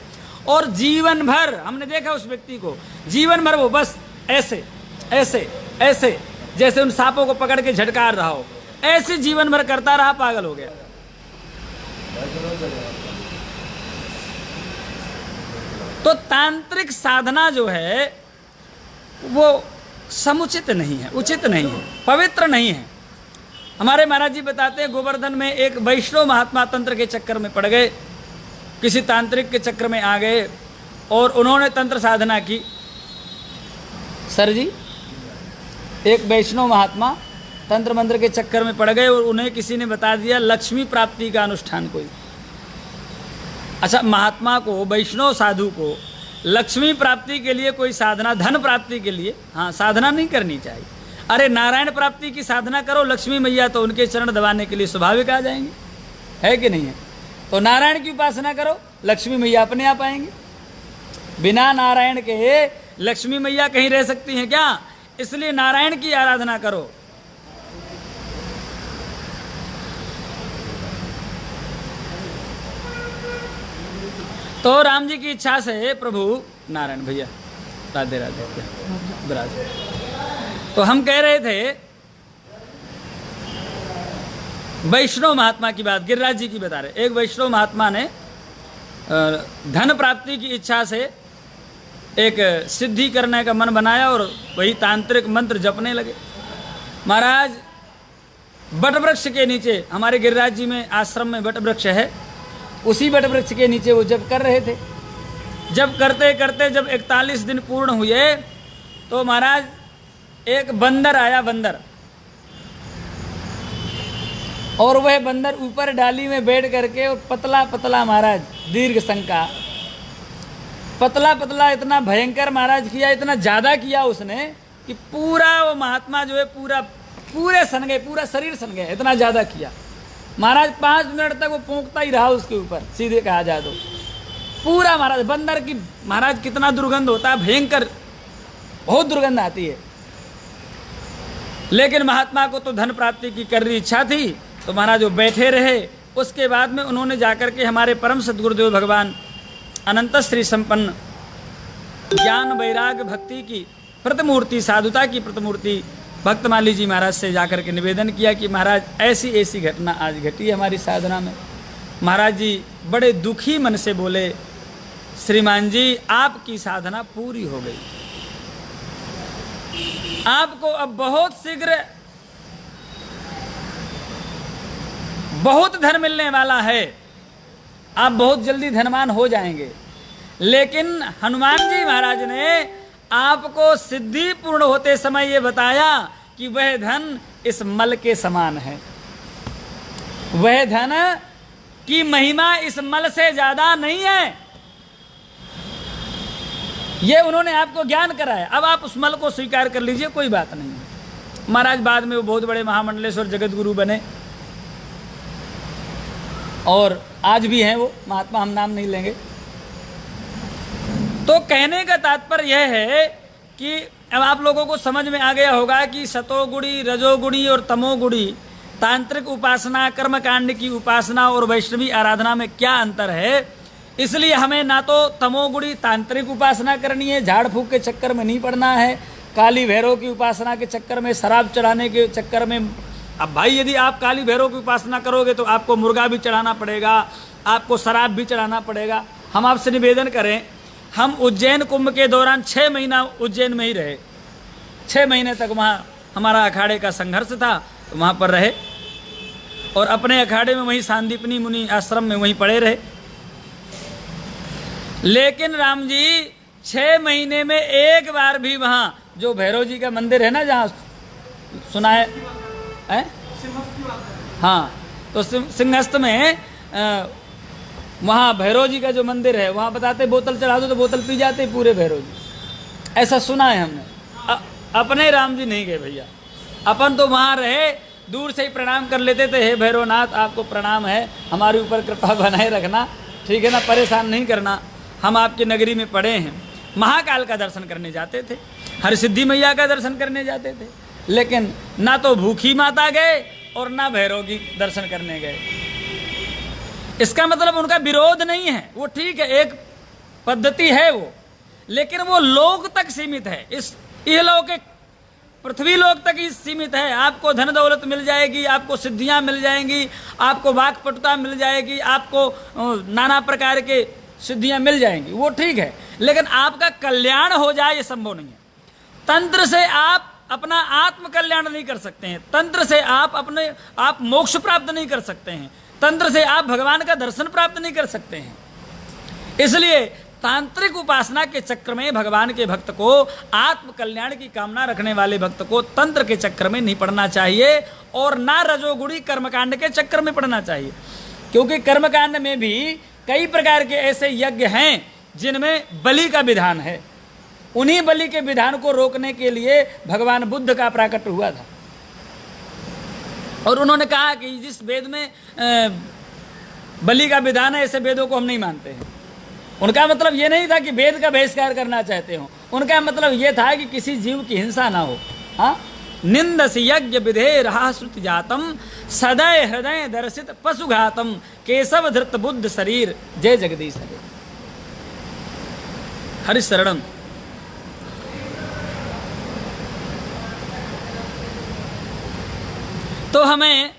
और जीवन भर हमने देखा उस व्यक्ति को, जीवन भर वो बस ऐसे ऐसे ऐसे जैसे उन सांपों को पकड़ के झटकार रहा हो, ऐसे जीवन भर करता रहा, पागल हो गया। तो तांत्रिक साधना जो है वो समुचित नहीं है, उचित नहीं है, पवित्र नहीं है। हमारे महाराज जी बताते हैं, गोवर्धन में एक वैष्णव महात्मा तंत्र के चक्कर में पड़ गए, किसी तांत्रिक के चक्कर में आ गए और उन्होंने तंत्र साधना की। सर जी, एक वैष्णव महात्मा तंत्र मंत्र के चक्कर में पड़ गए और उन्हें किसी ने बता दिया लक्ष्मी प्राप्ति का अनुष्ठान कोई। अच्छा, महात्मा को, वैष्णव साधु को लक्ष्मी प्राप्ति के लिए कोई साधना, धन प्राप्ति के लिए हाँ साधना नहीं करनी चाहिए। अरे नारायण प्राप्ति की साधना करो, लक्ष्मी मैया तो उनके चरण दबाने के लिए स्वाभाविक आ जाएंगे, है कि नहीं है? तो नारायण की उपासना करो, लक्ष्मी मैया अपने आप आएंगे। बिना नारायण के लक्ष्मी मैया कहीं रह सकती हैं क्या? इसलिए नारायण की आराधना करो। तो राम जी की इच्छा से प्रभु नारायण भैया राधे राधे विराज। तो हम कह रहे थे वैष्णव महात्मा की बात, गिरिराज जी की बता रहे। एक वैष्णव महात्मा ने धन प्राप्ति की इच्छा से एक सिद्धि करने का मन बनाया और वही तांत्रिक मंत्र जपने लगे। महाराज वटवृक्ष के नीचे, हमारे गिरिराज जी में आश्रम में वटवृक्ष है, उसी वटवृक्ष के नीचे वो जप कर रहे थे। जब करते करते जब 41 दिन पूर्ण हुए तो महाराज एक बंदर आया, बंदर, और वह बंदर ऊपर डाली में बैठ करके और पतला पतला महाराज दीर्घ शंका, पतला पतला इतना भयंकर महाराज किया, इतना ज़्यादा किया उसने कि पूरा वो महात्मा जो है पूरे सन गए, पूरा शरीर सन गया, इतना ज़्यादा किया। महाराज 5 मिनट तक वो पोंकता ही रहा उसके ऊपर, सीधे कहा जाए तो पूरा महाराज बंदर की महाराज कितना दुर्गंध होता है, भयंकर, बहुत दुर्गंध आती है। लेकिन महात्मा को तो धन प्राप्ति की करनी इच्छा थी, तो महाराज वो बैठे रहे। उसके बाद में उन्होंने जाकर के हमारे परम सद्गुरुदेव भगवान अनंत श्री संपन्न ज्ञान वैराग्य भक्ति की प्रतिमूर्ति, साधुता की प्रतिमूर्ति भक्तमाली जी महाराज से जाकर के निवेदन किया कि महाराज ऐसी ऐसी घटना आज घटी हमारी साधना में। महाराज जी बड़े दुखी मन से बोले, श्रीमान जी आपकी साधना पूरी हो गई, आपको अब बहुत शीघ्र बहुत धन मिलने वाला है, आप बहुत जल्दी धनवान हो जाएंगे। लेकिन हनुमान जी महाराज ने आपको सिद्धि पूर्ण होते समय ये बताया कि वह धन इस मल के समान है, वह धन की महिमा इस मल से ज्यादा नहीं है। ये उन्होंने आपको ज्ञान कराया, अब आप उस मल को स्वीकार कर लीजिए, कोई बात नहीं है। महाराज बाद में वो बहुत बड़े महामंडलेश्वर जगत गुरु बने और आज भी हैं वो महात्मा, हम नाम नहीं लेंगे। तो कहने का तात्पर्य यह है कि अब आप लोगों को समझ में आ गया होगा कि सतोगुणी, रजोगुणी और तमोगुणी तांत्रिक उपासना, कर्मकांड की उपासना और वैष्णवी आराधना में क्या अंतर है। इसलिए हमें ना तो तमोगुणी तांत्रिक उपासना करनी है, झाड़ फूक के चक्कर में नहीं पड़ना है, काली भैरव की उपासना के चक्कर में, शराब चढ़ाने के चक्कर में। अब भाई यदि आप काली भैरव की उपासना करोगे तो आपको मुर्गा भी चढ़ाना पड़ेगा, आपको शराब भी चढ़ाना पड़ेगा। हम आपसे निवेदन करें, हम उज्जैन कुंभ के दौरान 6 महीना उज्जैन में ही रहे, 6 महीने तक वहाँ हमारा अखाड़े का संघर्ष था, तो वहाँ पर रहे और अपने अखाड़े में वहीं सांदीपनी मुनि आश्रम में वहीं पड़े रहे। लेकिन राम जी 6 महीने में एक बार भी वहाँ जो भैरव जी का मंदिर है ना, जहाँ सुना है, हाँ, तो सिंहस्थ में वहाँ भैरव जी का जो मंदिर है, वहाँ बताते बोतल चढ़ा दो तो बोतल पी जाते पूरे भैरव जी, ऐसा सुना है हमने। अपने राम जी नहीं गए भैया, अपन तो वहाँ रहे, दूर से ही प्रणाम कर लेते थे, हे भैरवनाथ आपको प्रणाम है, हमारे ऊपर कृपा बनाए रखना, ठीक है ना, परेशान नहीं करना, हम आपकी नगरी में पड़े हैं। महाकाल का दर्शन करने जाते थे, हरसिद्धि मैया का दर्शन करने जाते थे, लेकिन ना तो भूखी माता गए और ना भैरव की दर्शन करने गए। इसका मतलब उनका विरोध नहीं है, वो ठीक है, एक पद्धति है वो, लेकिन वो लोक तक सीमित है, इस इहलौकिक पृथ्वी लोक तक ही सीमित है। आपको धन दौलत मिल जाएगी, आपको सिद्धियां मिल जाएंगी, आपको वाक्पटुता मिल जाएगी, आपको नाना प्रकार के सिद्धियां मिल जाएंगी, वो ठीक है, लेकिन आपका कल्याण हो जाए ये संभव नहीं है। तंत्र से आप अपना आत्म कल्याण नहीं कर सकते हैं, तंत्र से आप मोक्ष प्राप्त नहीं कर सकते हैं, तंत्र से आप भगवान का दर्शन प्राप्त नहीं कर सकते हैं। इसलिए तांत्रिक उपासना के चक्र में भगवान के भक्त को, आत्म कल्याण की कामना रखने वाले भक्त को तंत्र के चक्र में नहीं पड़ना चाहिए और ना रजोगुणी कर्मकांड के चक्र में पड़ना चाहिए, क्योंकि कर्मकांड में भी कई प्रकार के ऐसे यज्ञ हैं जिनमें बलि का विधान है। उन्हीं बलि के विधान को रोकने के लिए भगवान बुद्ध का प्राकट्य हुआ था और उन्होंने कहा कि जिस वेद में बलि का विधान है ऐसे वेदों को हम नहीं मानते हैं। उनका मतलब ये नहीं था कि वेद का बहिष्कार करना चाहते हो, उनका मतलब ये था कि किसी जीव की हिंसा ना हो। हाँ, निंदसी यज्ञ विधेर श्रुति जातम सदय हृदय दर्शित पशुघातम केशव धृत बुद्ध शरीर जय जगदीश हरे। हरि शरणम। तो हमें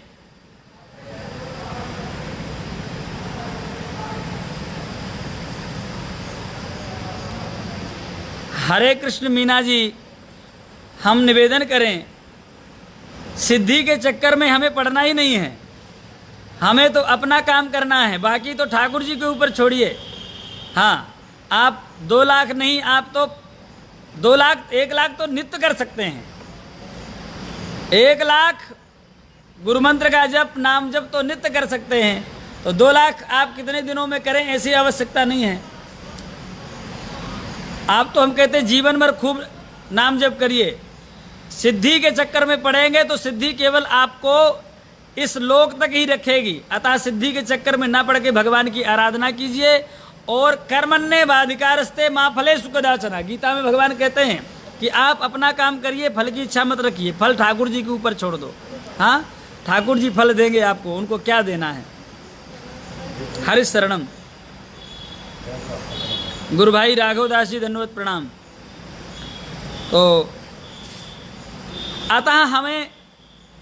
हरे कृष्ण मीना जी, हम निवेदन करें, सिद्धि के चक्कर में हमें पढ़ना ही नहीं है, हमें तो अपना काम करना है, बाकी तो ठाकुर जी के ऊपर छोड़िए। हाँ, आप 2 लाख नहीं, आप तो 2 लाख 1 लाख तो नित्य कर सकते हैं। 1 लाख गुरु मंत्र का जप, नाम जप तो नित्य कर सकते हैं, तो 2 लाख आप कितने दिनों में करें ऐसी आवश्यकता नहीं है। आप तो हम कहते हैं जीवन भर खूब नाम जप करिए। सिद्धि के चक्कर में पड़ेंगे तो सिद्धि केवल आपको इस लोक तक ही रखेगी, अतः सिद्धि के चक्कर में ना पड़ के भगवान की आराधना कीजिए। और कर्मण्ये वाधिकारस्ते मां फले सुखदाचना, गीता में भगवान कहते हैं कि आप अपना काम करिए, फल की इच्छा मत रखिए, फल ठाकुर जी के ऊपर छोड़ दो। हाँ, ठाकुर जी फल देंगे आपको, उनको क्या देना है। हरि शरणम। गुरु भाई राघवदास जी धन्यवाद प्रणाम। तो अतः हमें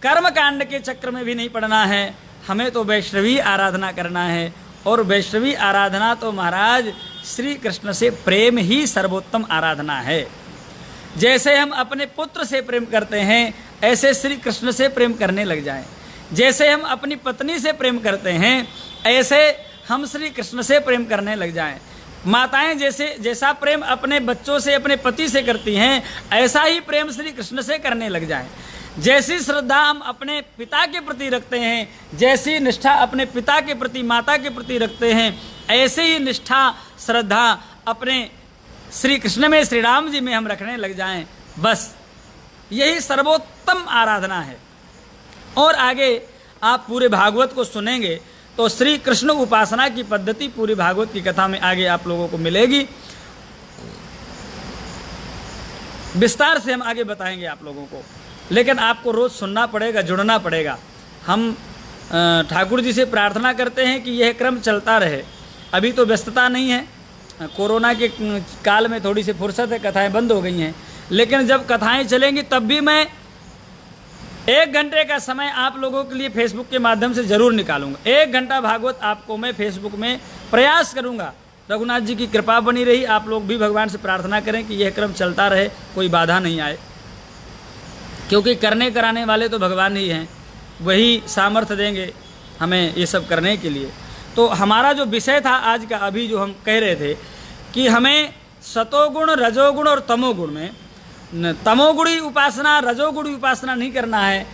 कर्म कांड के चक्र में भी नहीं पड़ना है, हमें तो वैष्णवी आराधना करना है। और वैष्णवी आराधना तो महाराज श्री कृष्ण से प्रेम ही सर्वोत्तम आराधना है। जैसे हम अपने पुत्र से प्रेम करते हैं ऐसे श्री कृष्ण से प्रेम करने लग जाएं। जैसे हम अपनी पत्नी से प्रेम करते हैं ऐसे हम श्री कृष्ण से प्रेम करने लग जाएं। माताएं जैसा प्रेम अपने बच्चों से, अपने पति से करती हैं, ऐसा ही प्रेम श्री कृष्ण से करने लग जाएं। जैसी श्रद्धा हम अपने पिता के प्रति रखते हैं, जैसी निष्ठा अपने पिता के प्रति, माता के प्रति रखते हैं, ऐसे ही निष्ठा श्रद्धा अपने श्री कृष्ण में, श्री राम जी में हम रखने लग जाएं। बस यही सर्वोत्तम आराधना है। और आगे आप पूरे भागवत को सुनेंगे तो श्री कृष्ण उपासना की पद्धति पूरी भागवत की कथा में आगे आप लोगों को मिलेगी। विस्तार से हम आगे बताएंगे आप लोगों को, लेकिन आपको रोज़ सुनना पड़ेगा, जुड़ना पड़ेगा। हम ठाकुर जी से प्रार्थना करते हैं कि यह क्रम चलता रहे। अभी तो व्यस्तता नहीं है, कोरोना के काल में थोड़ी सी फुर्सत है, कथाएं बंद हो गई हैं, लेकिन जब कथाएं चलेंगी तब भी मैं 1 घंटे का समय आप लोगों के लिए फेसबुक के माध्यम से ज़रूर निकालूंगा। 1 घंटा भागवत आपको मैं फेसबुक में प्रयास करूंगा। रघुनाथ जी की कृपा बनी रही, आप लोग भी भगवान से प्रार्थना करें कि यह क्रम चलता रहे, कोई बाधा नहीं आए, क्योंकि करने कराने वाले तो भगवान ही हैं, वही सामर्थ्य देंगे हमें ये सब करने के लिए। तो हमारा जो विषय था आज का, अभी जो हम कह रहे थे कि हमें सतोगुण, रजोगुण और तमोगुण में तमोगुणी उपासना, रजोगुणी उपासना नहीं करना है।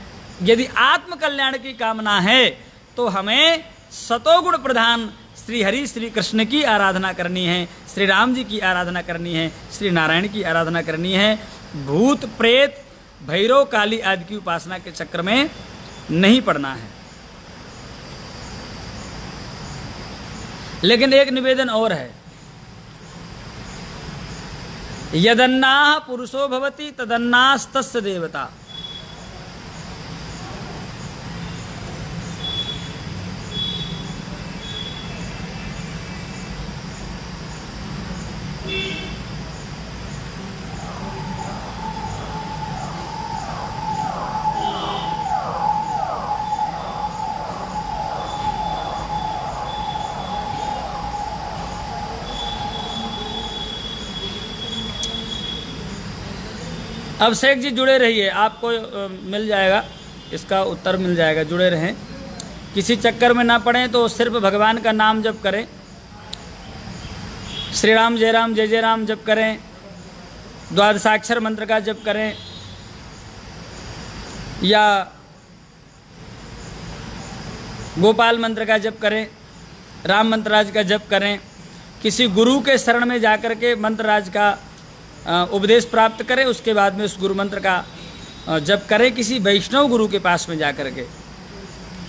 यदि आत्म कल्याण की कामना है तो हमें सतोगुण प्रधान श्री हरि श्री कृष्ण की आराधना करनी है, श्री राम जी की आराधना करनी है, श्री नारायण की आराधना करनी है। भूत प्रेत भैरव काली आदि की उपासना के चक्कर में नहीं पड़ना है। लेकिन एक निवेदन और है, यदन्नाह पुरुषो भवति तदन्नास्तस्य देवता। अभिषेक जी जुड़े रहिए, आपको मिल जाएगा, इसका उत्तर मिल जाएगा, जुड़े रहें, किसी चक्कर में ना पड़ें। तो सिर्फ भगवान का नाम जप करें, श्री राम जय जय राम जप करें, द्वादशाक्षर मंत्र का जप करें, या गोपाल मंत्र का जप करें, राम मंत्रराज का जप करें, किसी गुरु के शरण में जाकर के मंत्रराज का उपदेश प्राप्त करें, उसके बाद में उस गुरु मंत्र का जप करें। किसी वैष्णव गुरु के पास में जाकर के,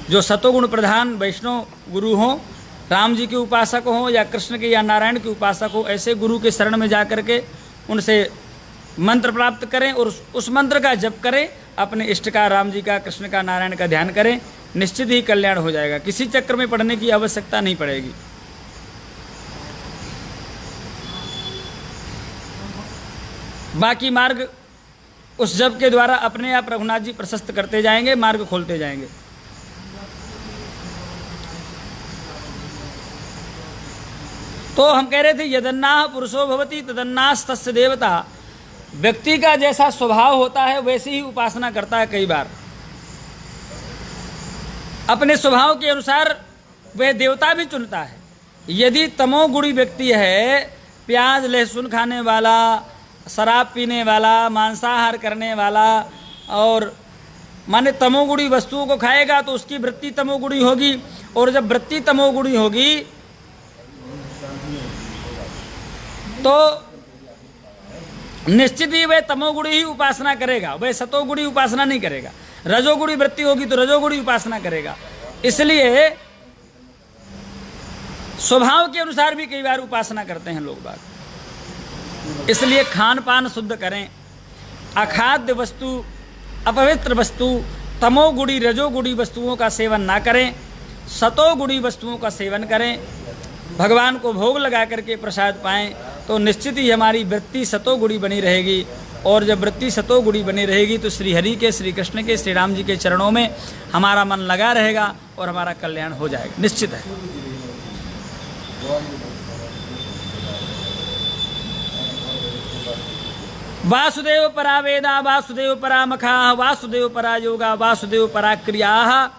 जो सतोगुण प्रधान वैष्णव गुरु हों, राम जी के उपासक हों या कृष्ण के या नारायण के उपासक हो, ऐसे गुरु के शरण में जाकर के उनसे मंत्र प्राप्त करें और उस मंत्र का जप करें, अपने इष्ट का, राम जी का, कृष्ण का, नारायण का ध्यान करें, निश्चित ही कल्याण हो जाएगा। किसी चक्कर में पड़ने की आवश्यकता नहीं पड़ेगी। बाकी मार्ग उस जप के द्वारा अपने आप रघुनाथ जी प्रशस्त करते जाएंगे, मार्ग खोलते जाएंगे। तो हम कह रहे थे यदन्नाह पुरुषो भवति तदन्नास्तस्य देवता। व्यक्ति का जैसा स्वभाव होता है वैसे ही उपासना करता है। कई बार अपने स्वभाव के अनुसार वह देवता भी चुनता है। यदि तमोगुणी व्यक्ति है, प्याज लहसुन खाने वाला, शराब पीने वाला, मांसाहार करने वाला, और माने तमोगुणी वस्तुओं को खाएगा तो उसकी वृत्ति तमोगुणी होगी, और जब वृत्ति तमोगुणी होगी तो निश्चित ही वह तमोगुणी ही उपासना करेगा, वह सतोगुणी उपासना नहीं करेगा। रजोगुणी वृत्ति होगी तो रजोगुणी उपासना करेगा। इसलिए स्वभाव के अनुसार भी कई बार उपासना करते हैं लोग बात। इसलिए खान पान शुद्ध करें, अखाद्य वस्तु, अपवित्र वस्तु, तमोगुणी रजोगुणी वस्तुओं का सेवन ना करें, सतोगुणी वस्तुओं का सेवन करें। भगवान को भोग लगा करके प्रसाद पाएं तो निश्चित ही हमारी वृत्ति सतोगुणी बनी रहेगी, और जब वृत्ति सतोगुणी बनी रहेगी तो श्री हरि के, श्री कृष्ण के, श्री राम जी के चरणों में हमारा मन लगा रहेगा और हमारा कल्याण हो जाएगा, निश्चित है। वासुदेव परा वेदा, वासुदेव परा मखा, वासुदेव परा योगा, वासुदेव परा क्रिया।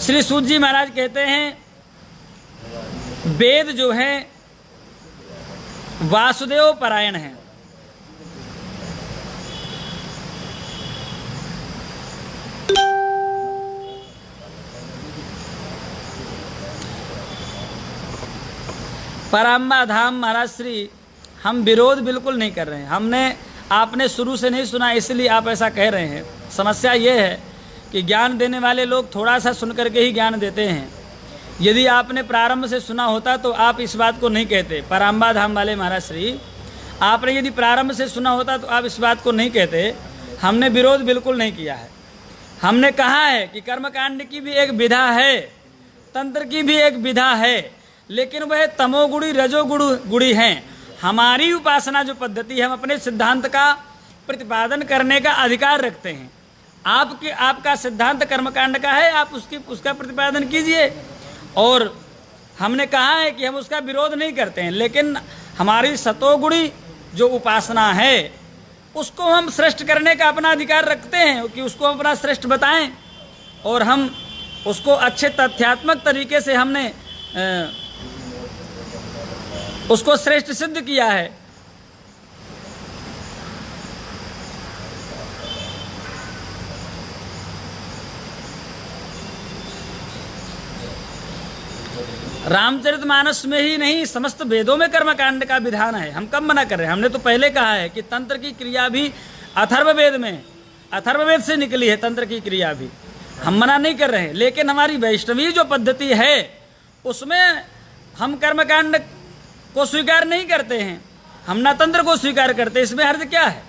श्री सूत जी महाराज कहते हैं वेद जो है वासुदेव परायण है। पराम्बा धाम महाराज श्री, हम विरोध बिल्कुल नहीं कर रहे हैं। आपने शुरू से नहीं सुना इसलिए आप ऐसा कह रहे हैं। समस्या ये है कि ज्ञान देने वाले लोग थोड़ा सा सुन करके ही ज्ञान देते हैं। यदि आपने प्रारंभ से सुना होता तो आप इस बात को नहीं कहते। पराम्बा धाम वाले महाराज श्री, आपने यदि प्रारंभ से सुना होता तो आप इस बात को नहीं कहते। हमने विरोध बिल्कुल नहीं किया है। हमने कहा है कि कर्मकांड की भी एक विधा है, तंत्र की भी एक विधा है, लेकिन वह तमोगुणी रजोगुणी हैं। हमारी उपासना जो पद्धति है, हम अपने सिद्धांत का प्रतिपादन करने का अधिकार रखते हैं। आपका सिद्धांत कर्मकांड का है, आप उसका प्रतिपादन कीजिए। और हमने कहा है कि हम उसका विरोध नहीं करते हैं, लेकिन हमारी सतोगुणी जो उपासना है उसको हम श्रेष्ठ करने का अपना अधिकार रखते हैं कि उसको अपना श्रेष्ठ बताएं, और हम उसको अच्छे तथ्यात्मक तरीके से हमने उसको श्रेष्ठ सिद्ध किया है। रामचरितमानस में ही नहीं, समस्त वेदों में कर्मकांड का विधान है। हम कब मना कर रहे हैं? हमने तो पहले कहा है कि तंत्र की क्रिया भी अथर्ववेद में, अथर्ववेद से निकली है तंत्र की क्रिया भी। हम मना नहीं कर रहे हैं, लेकिन हमारी वैष्णवी जो पद्धति है उसमें हम कर्मकांड को स्वीकार नहीं करते हैं, हम ना तंत्र को स्वीकार करते। इसमें हर्ज क्या है?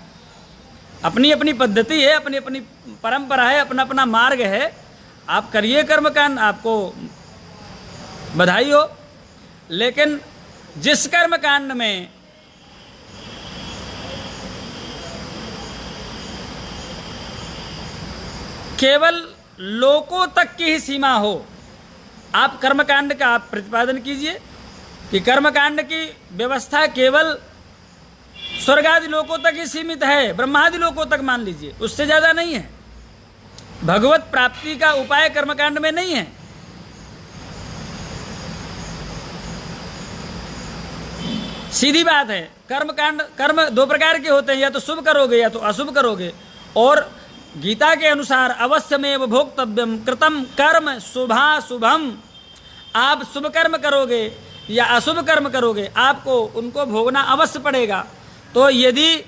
अपनी अपनी पद्धति है, अपनी अपनी परंपरा है, अपना अपना मार्ग है। आप करिए कर्मकांड, आपको बधाई हो। लेकिन जिस कर्मकांड में केवल लोकों तक की ही सीमा हो, आप कर्मकांड का आप प्रतिपादन कीजिए कि कर्मकांड की व्यवस्था केवल स्वर्ग आदि लोकों तक ही सीमित है, ब्रह्मादि लोकों तक मान लीजिए, उससे ज्यादा नहीं है। भगवत प्राप्ति का उपाय कर्मकांड में नहीं है। सीधी बात है। कर्मकांड, कर्म दो प्रकार के होते हैं, या तो शुभ करोगे या तो अशुभ करोगे। और गीता के अनुसार अवश्यमेव भोक्तव्यम कृतम कर्म शुभाशुभम। आप शुभ कर्म करोगे या अशुभ कर्म करोगे, आपको उनको भोगना अवश्य पड़ेगा। तो यदि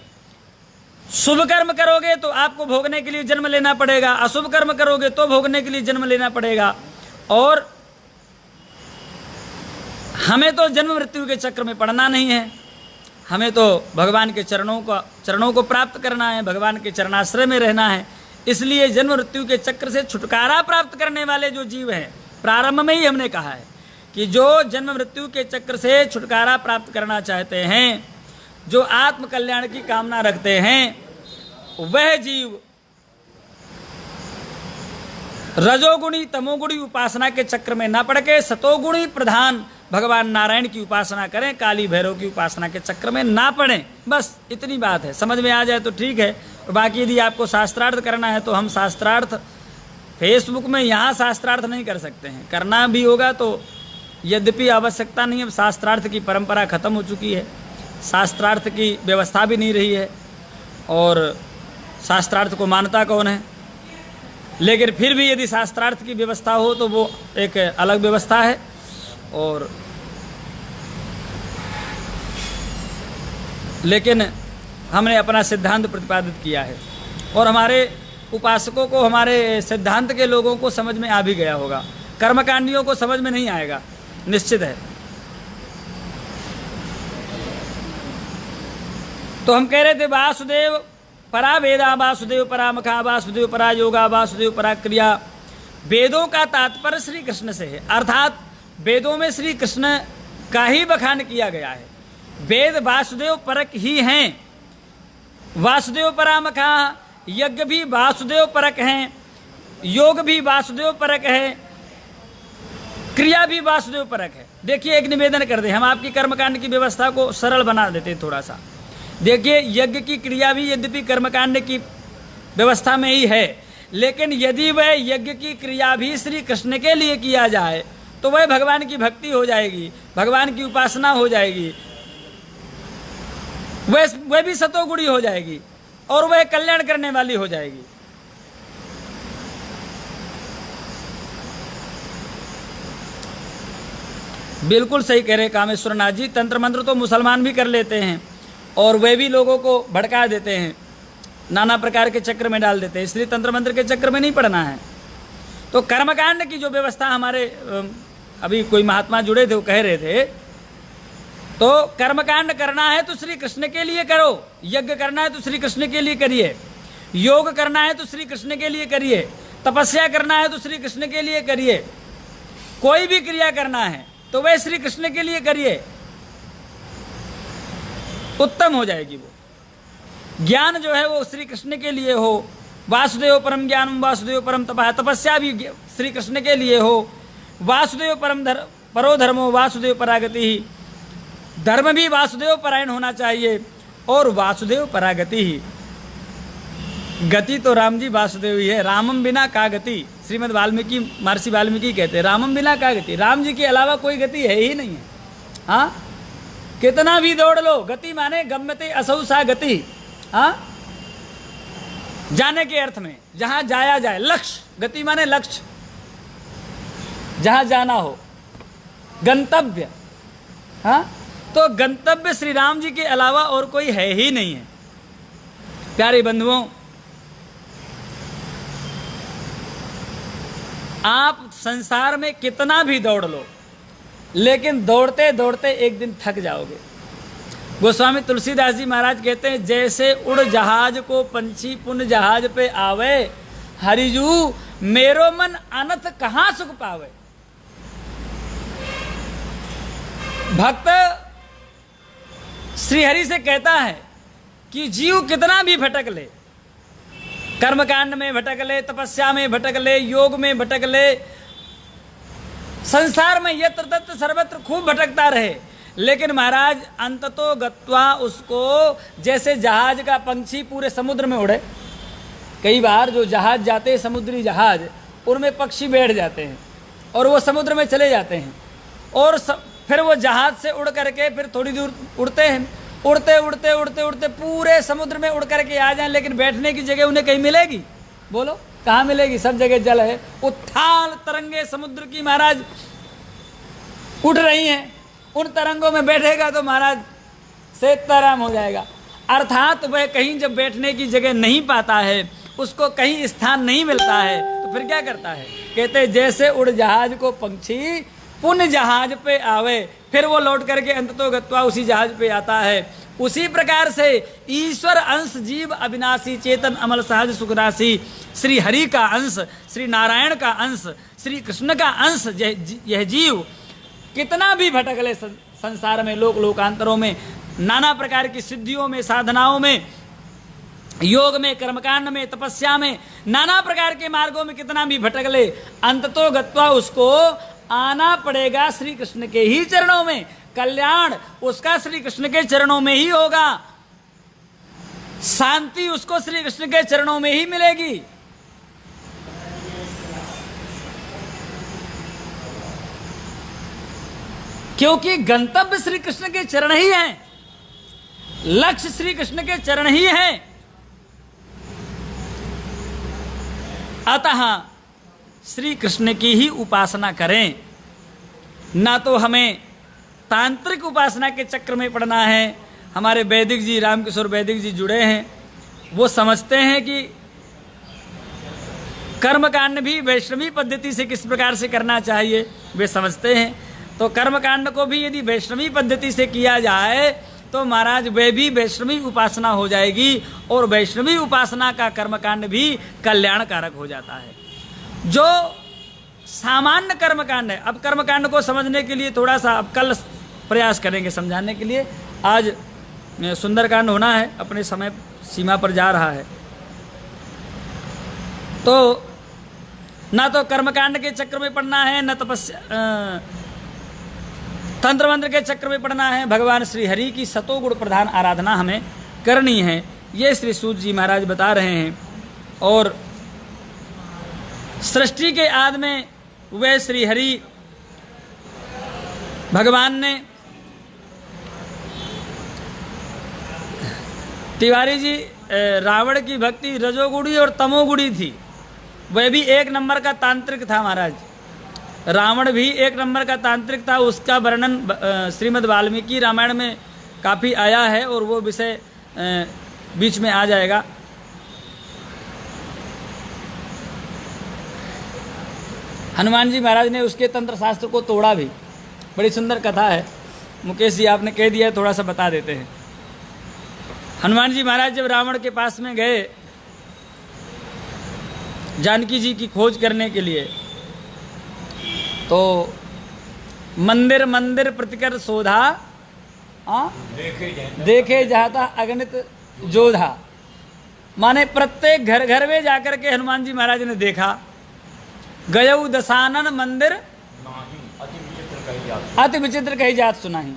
शुभ कर्म करोगे तो आपको भोगने के लिए जन्म लेना पड़ेगा, अशुभ कर्म करोगे तो भोगने के लिए जन्म लेना पड़ेगा। और हमें तो जन्म मृत्यु के चक्र में पड़ना नहीं है, हमें तो भगवान के चरणों को प्राप्त करना है, भगवान के चरणाश्रय में रहना है। इसलिए जन्म मृत्यु के चक्र से छुटकारा प्राप्त करने वाले जो जीव हैं, प्रारंभ में ही हमने कहा है कि जो जन्म मृत्यु के चक्र से छुटकारा प्राप्त करना चाहते हैं, जो आत्म कल्याण की कामना रखते हैं, वह जीव रजोगुणी तमोगुणी उपासना के चक्र में न पड़ के सतोगुणी प्रधान भगवान नारायण की उपासना करें, काली भैरव की उपासना के चक्र में ना पड़ें। बस इतनी बात है। समझ में आ जाए तो ठीक है। और बाकी यदि आपको शास्त्रार्थ करना है तो हम शास्त्रार्थ फेसबुक में यहाँ शास्त्रार्थ नहीं कर सकते हैं, करना भी होगा तो यद्यपि आवश्यकता नहीं है। शास्त्रार्थ की परंपरा खत्म हो चुकी है, शास्त्रार्थ की व्यवस्था भी नहीं रही है, और शास्त्रार्थ को मानता कौन है। लेकिन फिर भी यदि शास्त्रार्थ की व्यवस्था हो तो वो एक अलग व्यवस्था है। और लेकिन हमने अपना सिद्धांत प्रतिपादित किया है, और हमारे उपासकों को, हमारे सिद्धांत के लोगों को समझ में आ भी गया होगा। कर्मकांडियों को समझ में नहीं आएगा, निश्चित है। तो हम कह रहे थे वासुदेव परा वेदा, वासुदेव परा मखा, वासुदेव परा योगा, वासुदेव परा क्रिया। वेदों का तात्पर्य श्री कृष्ण से है, अर्थात वेदों में श्री कृष्ण का ही बखान किया गया है। वेद वासुदेव परक ही हैं। वासुदेव परामखा, यज्ञ भी वासुदेव परक हैं, योग भी वासुदेव परक है, क्रिया भी वासुदेव परक है। देखिए, एक निवेदन कर दें, हम आपकी कर्मकांड की व्यवस्था को सरल बना देते हैं थोड़ा सा। देखिए, यज्ञ की क्रिया भी यद्यपि कर्मकांड की व्यवस्था में ही है, लेकिन यदि वह यज्ञ की क्रिया भी श्री कृष्ण के लिए किया जाए तो वह भगवान की भक्ति हो जाएगी, भगवान की उपासना हो जाएगी, वह भी सतोगुणी हो जाएगी और वह कल्याण करने वाली हो जाएगी। बिल्कुल सही कह रहे कामेश्वर नाथ जी। तंत्र मंत्र तो मुसलमान भी कर लेते हैं और वे भी लोगों को भड़का देते हैं, नाना प्रकार के चक्र में डाल देते हैं, इसलिए तंत्र मंत्र के चक्र में नहीं पड़ना है। तो कर्मकांड की जो व्यवस्था, हमारे अभी कोई महात्मा जुड़े थे, वो कह रहे थे, तो कर्मकांड करना है तो श्री कृष्ण के लिए करो, यज्ञ करना है तो श्री कृष्ण के लिए करिए, योग करना है तो श्री कृष्ण के लिए करिए, तपस्या करना है तो श्री कृष्ण के लिए करिए, कोई भी क्रिया करना है तो वह श्री कृष्ण के लिए करिए, उत्तम हो जाएगी। वो ज्ञान जो है वो श्री कृष्ण के लिए हो, वासुदेव परम ज्ञानम वासुदेव परम तपः, तपस्या भी श्री कृष्ण के लिए हो, वासुदेव परो धर्मो वासुदेव परागति ही, धर्म भी वासुदेव परायण होना चाहिए और वासुदेव परागति ही। गति तो राम जी वासुदेव ही है, रामम बिना का गति। श्रीमद् वाल्मीकि, महर्षि वाल्मीकि कहते हैं रामम बिना का गति, राम जी के अलावा कोई गति है ही नहीं है। हाँ, कितना भी दौड़ लो, गति माने गम्यते असौ सा गति। हाँ, जाने के अर्थ में, जहां जाया जाए, लक्ष्य, गति माने लक्ष्य, जहां जाना हो, गंतव्य। हाँ, तो गंतव्य श्री राम जी के अलावा और कोई है ही नहीं है। प्यारे बंधुओं, आप संसार में कितना भी दौड़ लो, लेकिन दौड़ते दौड़ते एक दिन थक जाओगे। गोस्वामी तुलसीदास जी महाराज कहते हैं, जैसे उड़ जहाज को पंछी पुन जहाज पे आवे, हरिजू मेरो मन अनथ कहाँ सुख पावे। भक्त श्रीहरि से कहता है कि जीव कितना भी भटक ले, कर्मकांड में भटक ले, तपस्या में भटक ले, योग में भटक ले, संसार में यत्र तत्र सर्वत्र खूब भटकता रहे, लेकिन महाराज अंततो गत्वा उसको जैसे जहाज का पंछी पूरे समुद्र में उड़े, कई बार जो जहाज जाते हैं समुद्री जहाज, उनमें पक्षी बैठ जाते हैं और वो समुद्र में चले जाते हैं और फिर वो जहाज से उड़ करके फिर थोड़ी दूर उड़ते हैं, उड़ते उड़ते उड़ते उड़ते पूरे समुद्र में उड़ करके आ जाएं, लेकिन बैठने की जगह उन्हें कहीं मिलेगी? बोलो कहाँ मिलेगी? सब जगह जल है, उथाल तरंगे समुद्र की महाराज उठ रही हैं, उन तरंगों में बैठेगा तो महाराज से तराम हो जाएगा। अर्थात वह कहीं जब बैठने की जगह नहीं पाता है, उसको कहीं स्थान नहीं मिलता है, तो फिर क्या करता है? कहते जैसे उड़ जहाज को पंछी पुण्य जहाज पे आवे, फिर वो लौट करके अंततो गत्वा उसी जहाज पे आता है। उसी प्रकार से ईश्वर अंश जीव अविनाशी चेतन अमल सहज सुखराशि श्री हरि का अंश, श्री नारायण का अंश, श्री कृष्ण का अंश यह जीव कितना भी भटक ले संसार में, लोक लोकांतरों में, नाना प्रकार की सिद्धियों में, साधनाओं में, योग में, कर्मकांड में, तपस्या में, नाना प्रकार के मार्गों में कितना भी भटक ले, अंततो गत्वा उसको आना पड़ेगा श्री कृष्ण के ही चरणों में। कल्याण उसका श्री कृष्ण के चरणों में ही होगा, शांति उसको श्री कृष्ण के चरणों में ही मिलेगी। क्योंकि गंतव्य श्री कृष्ण के चरण ही हैं, लक्ष्य श्री कृष्ण के चरण ही हैं। अतः श्री कृष्ण की ही उपासना करें, ना तो हमें तांत्रिक उपासना के चक्र में पड़ना है। हमारे वैदिक जी, रामकिशोर वैदिक जी जुड़े हैं, वो समझते हैं कि कर्मकांड भी वैष्णवी पद्धति से किस प्रकार से करना चाहिए, वे समझते हैं। तो कर्मकांड को भी यदि वैष्णवी पद्धति से किया जाए तो महाराज वे भी वैष्णवी उपासना हो जाएगी, और वैष्णवी उपासना का कर्मकांड भी कल्याणकारक हो जाता है। जो सामान्य कर्मकांड है, अब कर्मकांड को समझने के लिए थोड़ा सा अब कल प्रयास करेंगे समझाने के लिए। आज सुंदरकांड होना है, अपने समय सीमा पर जा रहा है, तो ना तो कर्मकांड के चक्र में पड़ना है, न तपस्या तंत्र मंत्र के चक्र में पड़ना है। भगवान श्री हरि की सतोगुण प्रधान आराधना हमें करनी है, ये श्री सूत जी महाराज बता रहे हैं। और सृष्टि के आदि में वे श्री हरि भगवान ने, तिवारी जी, रावण की भक्ति रजोगुणी और तमोगुणी थी, वह भी एक नंबर का तांत्रिक था महाराज। रावण भी एक नंबर का तांत्रिक था, उसका वर्णन श्रीमद् वाल्मीकि रामायण में काफ़ी आया है, और वो विषय बीच में आ जाएगा। हनुमान जी महाराज ने उसके तंत्र शास्त्र को तोड़ा भी, बड़ी सुंदर कथा है। मुकेश जी आपने कह दिया, थोड़ा सा बता देते हैं। हनुमान जी महाराज जब रावण के पास में गए जानकी जी की खोज करने के लिए, तो मंदिर मंदिर प्रतिकर शोधा, देखे जाता अगणित जोधा, माने प्रत्येक घर घर में जाकर के हनुमान जी महाराज ने देखा। गयऊ दशानन मंदिर अति विचित्र कही जात सुनाही।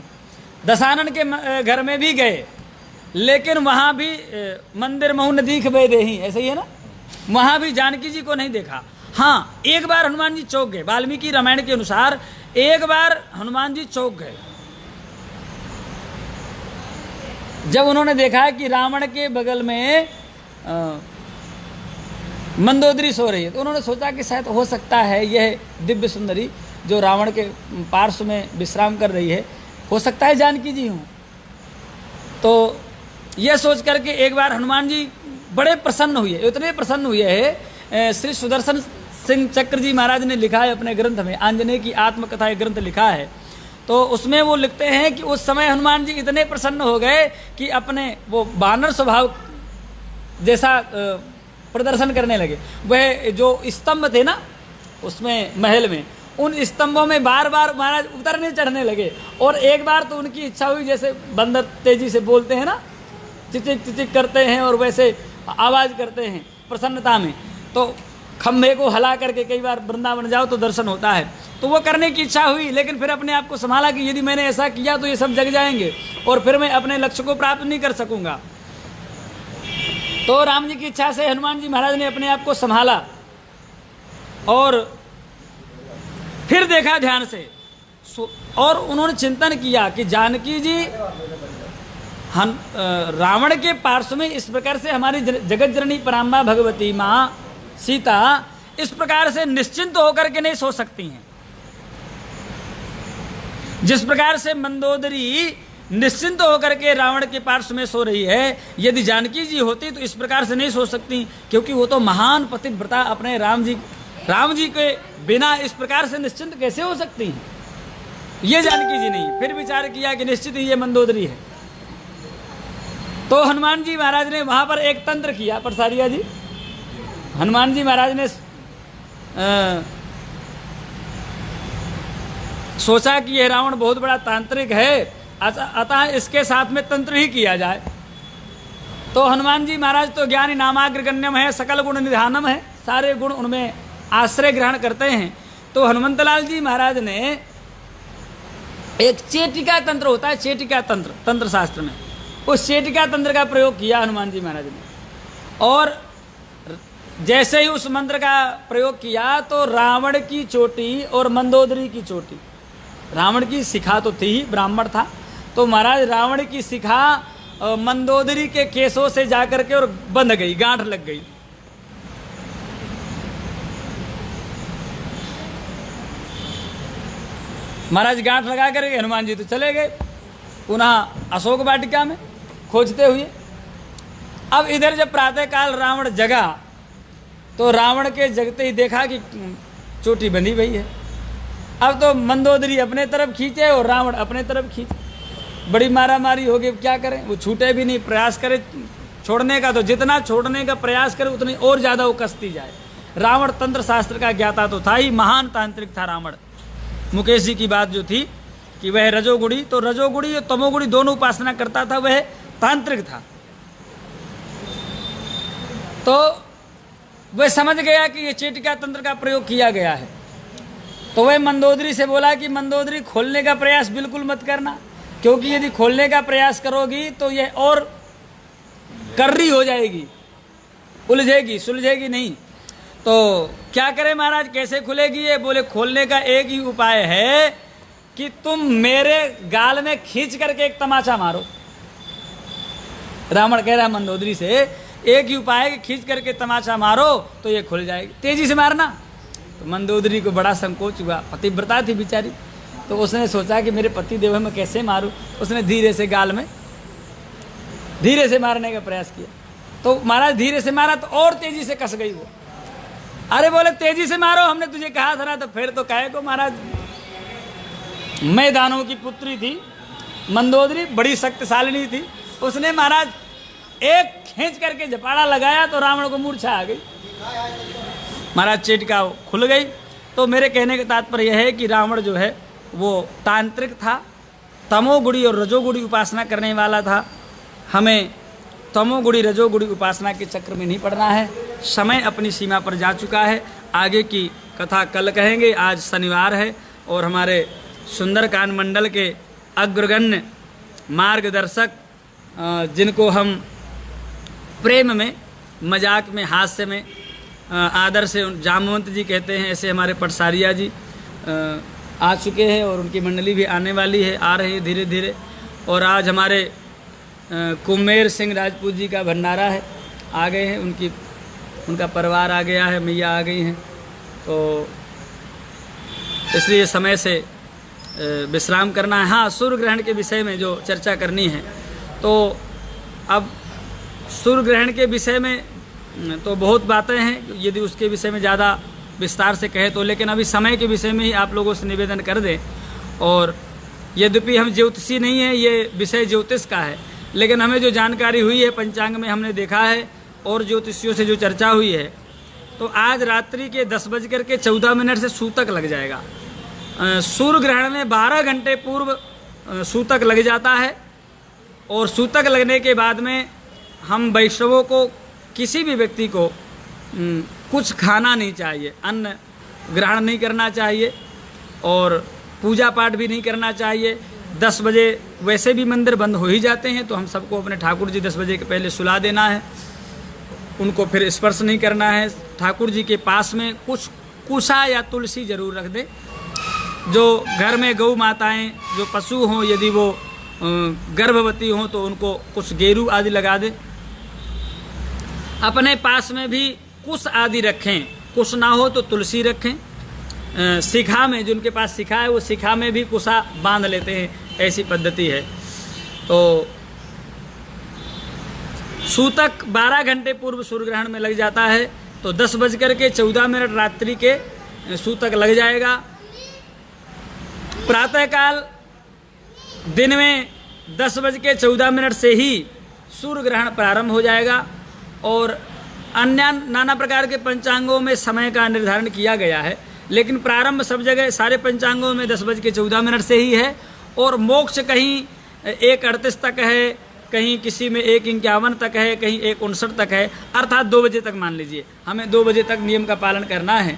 दशानन के घर में भी गए, लेकिन वहाँ भी मंदिर महु न दीख बे देही, ऐसे ही है ना, वहाँ भी जानकी जी को नहीं देखा। हाँ, एक बार हनुमान जी चौंक गए, वाल्मीकि रामायण के अनुसार एक बार हनुमान जी चौंक गए जब उन्होंने देखा कि रावण के बगल में मंदोदरी सो रही है। तो उन्होंने सोचा कि शायद हो सकता है यह दिव्य सुंदरी जो रावण के पार्श्व में विश्राम कर रही है, हो सकता है जानकी जी हों। तो यह सोच करके एक बार हनुमान जी बड़े प्रसन्न हुए, इतने प्रसन्न हुए हैं। श्री सुदर्शन सिंह चक्र जी महाराज ने लिखा है अपने ग्रंथ में, आंजनेय की आत्मकथा एक ग्रंथ लिखा है, तो उसमें वो लिखते हैं कि उस समय हनुमान जी इतने प्रसन्न हो गए कि अपने वो वानर स्वभाव जैसा प्रदर्शन करने लगे। वह जो स्तंभ थे ना उसमें महल में, उन स्तंभों में बार बार महाराज उतरने चढ़ने लगे। और एक बार तो उनकी इच्छा हुई, जैसे बंदर तेजी से बोलते हैं ना, चिचिक चिचिक करते हैं और वैसे आवाज़ करते हैं प्रसन्नता में, तो खंभे को हला करके कई बार वृंदावन जाओ तो दर्शन होता है, तो वो करने की इच्छा हुई, लेकिन फिर अपने आप को संभाला कि यदि मैंने ऐसा किया तो ये सब जग जाएंगे और फिर मैं अपने लक्ष्य को प्राप्त नहीं कर सकूंगा। तो राम जी की इच्छा से हनुमान जी महाराज ने अपने आप को संभाला और फिर देखा ध्यान से, और उन्होंने चिंतन किया कि जानकी जी रावण के पार्श्व में इस प्रकार से हमारी जगत जननी पराम्बा भगवती माँ सीता इस प्रकार से निश्चिंत होकर के नहीं सो सकती हैं। जिस प्रकार से मंदोदरी निश्चिंत होकर के रावण के पार्श्व में सो रही है, यदि जानकी जी होती तो इस प्रकार से नहीं सो सकती, क्योंकि वो तो महान पतिव्रता अपने राम जी के बिना इस प्रकार से निश्चिंत कैसे हो सकती हैं। ये जानकी जी नहीं। फिर विचार किया कि निश्चित ही ये मंदोदरी है। तो हनुमान जी महाराज ने वहां पर एक तंत्र किया। परसारिया जी, हनुमान जी महाराज ने सोचा कि यह रावण बहुत बड़ा तांत्रिक है, अतः इसके साथ में तंत्र ही किया जाए। तो हनुमान जी महाराज तो ज्ञानी नामाग्र गण्यम है, सकल गुण निधानम है, सारे गुण उनमें आश्रय ग्रहण करते हैं। तो हनुमंतलाल जी महाराज ने एक चेटिका तंत्र होता है, चेटिका तंत्र, तंत्र शास्त्र में, उस चेटिका तंत्र का प्रयोग किया हनुमान जी महाराज ने। और जैसे ही उस मंत्र का प्रयोग किया तो रावण की चोटी और मंदोदरी की चोटी, रावण की शिखा तो थी ही, ब्राह्मण था, तो महाराज रावण की शिखा मंदोदरी के केसों से जाकर के और बंध गई, गांठ लग गई। महाराज गांठ लगा करके हनुमान जी तो चले गए पुनः अशोक वाटिका में खोजते हुए। अब इधर जब प्रातःकाल रावण जगा तो रावण के जगते ही देखा कि चोटी बंधी हुई है। अब तो मंदोदरी अपने तरफ खींचे और रावण अपने तरफ खींचे, बड़ी मारा मारी हो गई। क्या करें, वो छूटे भी नहीं, प्रयास करे छोड़ने का, तो जितना छोड़ने का प्रयास करे उतनी और ज़्यादा वो कसती जाए। रावण तंत्र शास्त्र का ज्ञाता तो था ही, महान तांत्रिक था रावण। मुकेश जी की बात जो थी कि वह रजोगुणी, तो रजोगुणी और तमोगुणी दोनों उपासना करता था, वह तांत्रिक था। तो वह समझ गया कि ये चेटिका तंत्र का प्रयोग किया गया है। तो वह मंदोदरी से बोला कि मंदोदरी खोलने का प्रयास बिल्कुल मत करना, क्योंकि यदि खोलने का प्रयास करोगी तो यह और कर्री हो जाएगी, उलझेगी, सुलझेगी नहीं। तो क्या करें महाराज, कैसे खुलेगी ये? बोले खोलने का एक ही उपाय है कि तुम मेरे गाल में खींच करके एक तमाचा मारो। रावण कह रहा है मंदोदरी से, एक ही उपाय है कि खींच करके तमाचा मारो तो ये खुल जाएगी, तेजी से मारना। तो मंदोदरी को बड़ा संकोच हुआ, पतिव्रता थी बेचारी, तो उसने सोचा कि मेरे पति देव में कैसे मारूं। उसने धीरे से गाल में धीरे से मारने का प्रयास किया। तो महाराज धीरे से मारा तो और तेजी से कस गई वो। अरे बोले तेजी से मारो, हमने तुझे कहा था ना। तो फिर तो कहे को महाराज, मैं दानवों की पुत्री थी, मंदोदरी बड़ी शक्तिशालिनी थी, उसने महाराज एक खींच करके झपाड़ा लगाया तो रावण को मूर्छा आ गई। महाराज चेटिका खुल गई। तो मेरे कहने का तात्पर्य यह है कि रावण जो है वो तांत्रिक था, तमोगुणी और रजोगुणी उपासना करने वाला था। हमें तमोगुणी रजोगुणी उपासना के चक्र में नहीं पड़ना है। समय अपनी सीमा पर जा चुका है, आगे की कथा कल कहेंगे। आज शनिवार है और हमारे सुंदरकांड मंडल के अग्रगण्य मार्गदर्शक, जिनको हम प्रेम में, मजाक में, हास्य में आदर से जामवंत जी कहते हैं, ऐसे हमारे पटसारिया जी आ चुके हैं और उनकी मंडली भी आने वाली है, आ रही है धीरे धीरे। और आज हमारे कुमेर सिंह राजपूत जी का भंडारा है, आ गए हैं, उनका परिवार आ गया है, मैया आ गई हैं। तो इसलिए समय से विश्राम करना है। हाँ, सूर्य ग्रहण के विषय में जो चर्चा करनी है, तो अब सूर्य ग्रहण के विषय में तो बहुत बातें हैं, यदि उसके विषय में ज़्यादा विस्तार से कहे तो, लेकिन अभी समय के विषय में ही आप लोगों से निवेदन कर दें। और यद्यपि हम ज्योतिषी नहीं हैं, ये विषय ज्योतिष का है, लेकिन हमें जो जानकारी हुई है पंचांग में हमने देखा है और ज्योतिषियों से जो चर्चा हुई है, तो आज रात्रि के 10:14 से सूतक लग जाएगा। सूर्य ग्रहण में 12 घंटे पूर्व सूतक लग जाता है और सूतक लगने के बाद में हम वैष्णवों को, किसी भी व्यक्ति को कुछ खाना नहीं चाहिए, अन्न ग्रहण नहीं करना चाहिए और पूजा पाठ भी नहीं करना चाहिए। 10 बजे वैसे भी मंदिर बंद हो ही जाते हैं, तो हम सबको अपने ठाकुर जी 10 बजे के पहले सुला देना है, उनको फिर स्पर्श नहीं करना है। ठाकुर जी के पास में कुछ कुशा या तुलसी जरूर रख दें। जो घर में गौ माताएं जो पशु हों, यदि वो गर्भवती हों तो उनको कुछ गेरू आदि लगा दें। अपने पास में भी कुश आदि रखें, कुश ना हो तो तुलसी रखें। शिखा में, जिनके पास शिखा है वो शिखा में भी कुशा बांध लेते हैं, ऐसी पद्धति है। तो सूतक 12 घंटे पूर्व सूर्य ग्रहण में लग जाता है, तो 10:14 रात्रि के सूतक लग जाएगा। प्रातःकाल दिन में 10:14 से ही सूर्य ग्रहण प्रारंभ हो जाएगा और अन्य नाना प्रकार के पंचांगों में समय का निर्धारण किया गया है, लेकिन प्रारंभ सब जगह सारे पंचांगों में 10:14 से ही है। और मोक्ष कहीं 1:38 तक है, कहीं किसी में 1:51 तक है, कहीं 1:59 तक है, अर्थात 2 बजे तक मान लीजिए। हमें 2 बजे तक नियम का पालन करना है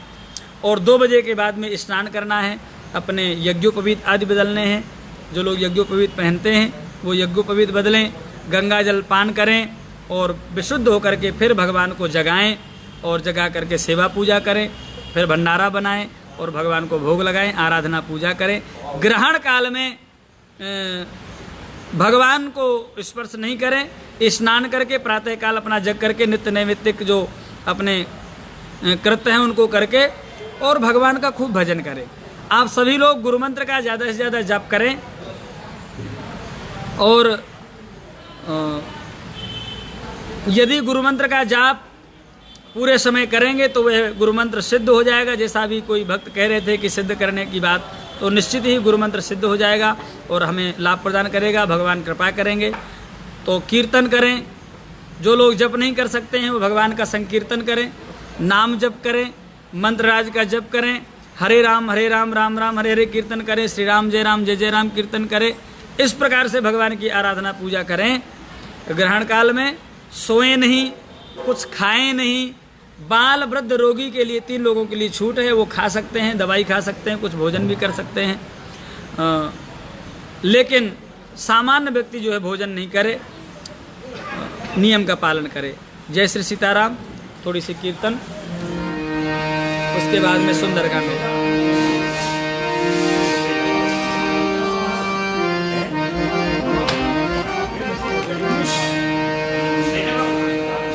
और 2 बजे के बाद में स्नान करना है, अपने यज्ञोपवीत आदि बदलने हैं। जो लोग यज्ञोपवीत पहनते हैं वो यज्ञोपवीत बदलें, गंगा जल पान करें और विशुद्ध होकर के फिर भगवान को जगाएं और जगा करके सेवा पूजा करें, फिर भंडारा बनाएं और भगवान को भोग लगाएं, आराधना पूजा करें। ग्रहण काल में भगवान को स्पर्श नहीं करें, स्नान करके प्रातःकाल अपना जग करके नित्य नैमित्तिक जो अपने कृत्य हैं उनको करके और भगवान का खूब भजन करें। आप सभी लोग गुरु मंत्र का ज़्यादा से ज़्यादा जप करें और यदि गुरु मंत्र का जाप पूरे समय करेंगे तो वह गुरु मंत्र सिद्ध हो जाएगा। जैसा भी कोई भक्त कह रहे थे कि सिद्ध करने की बात, तो निश्चित ही गुरु मंत्र सिद्ध हो जाएगा और हमें लाभ प्रदान करेगा, भगवान कृपा करेंगे। तो कीर्तन करें, जो लोग जप नहीं कर सकते हैं वो भगवान का संकीर्तन करें, नाम जप करें, मंत्र राज का जप करें, हरे राम राम राम हरे हरे कीर्तन करें, श्री राम जय जय राम कीर्तन करें। इस प्रकार से भगवान की आराधना पूजा करें। ग्रहण काल में सोएं नहीं, कुछ खाएं नहीं। बाल वृद्ध रोगी के लिए 3 लोगों के लिए छूट है, वो खा सकते हैं, दवाई खा सकते हैं, कुछ भोजन भी कर सकते हैं, लेकिन सामान्य व्यक्ति जो है भोजन नहीं करे, नियम का पालन करे। जय श्री सीताराम। थोड़ी सी कीर्तन, उसके बाद में सुंदर का मेला।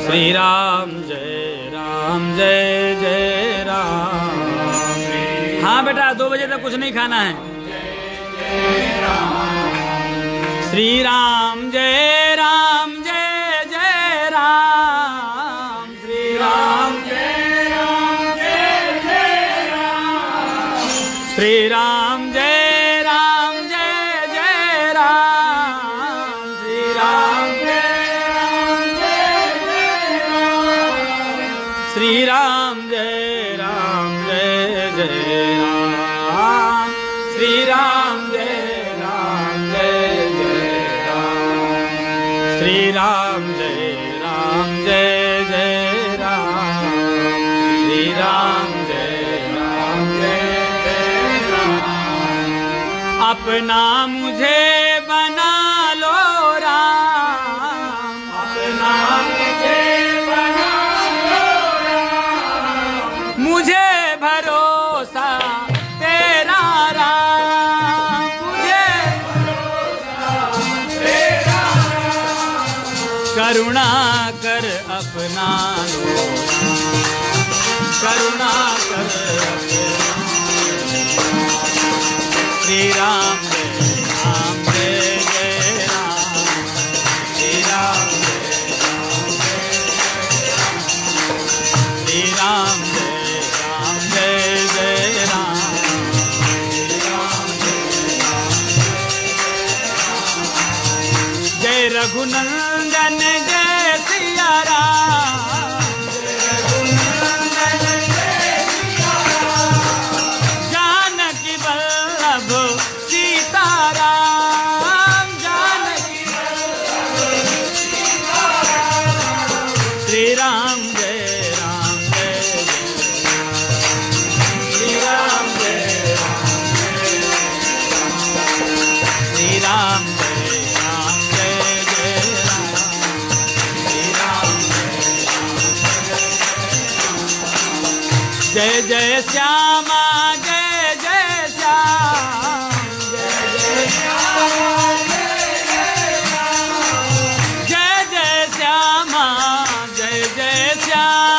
श्री राम जय जय राम। हाँ बेटा, 2 बजे तक कुछ नहीं खाना है। श्री राम जय जय राम। श्री राम जय जय राम। श्री राम जय जय राम। श्री राम श्री राम जय जय राम। श्री राम जय जय राम। श्री राम जय जय राम। श्री राम जय जय राम। अपना मुझे बना लो राम, अपना मुझे भरोसा तेरा राम, मुझे तेरा करुणा कर अपना लो, करुणा कर श्री राम जय जय राम। श्री राम श्री राम जय जय राम। जय रघुनंदन जय सिया राम। जानकी वल्लभ सीता राम। जानकी वल्लभ श्री राम जय जय राम जय राम जय जय राम, श्री राम जय जय श्यामा जय जय श्याम, जय जय श्यामा जय जय श्यामा जय जय श्याम,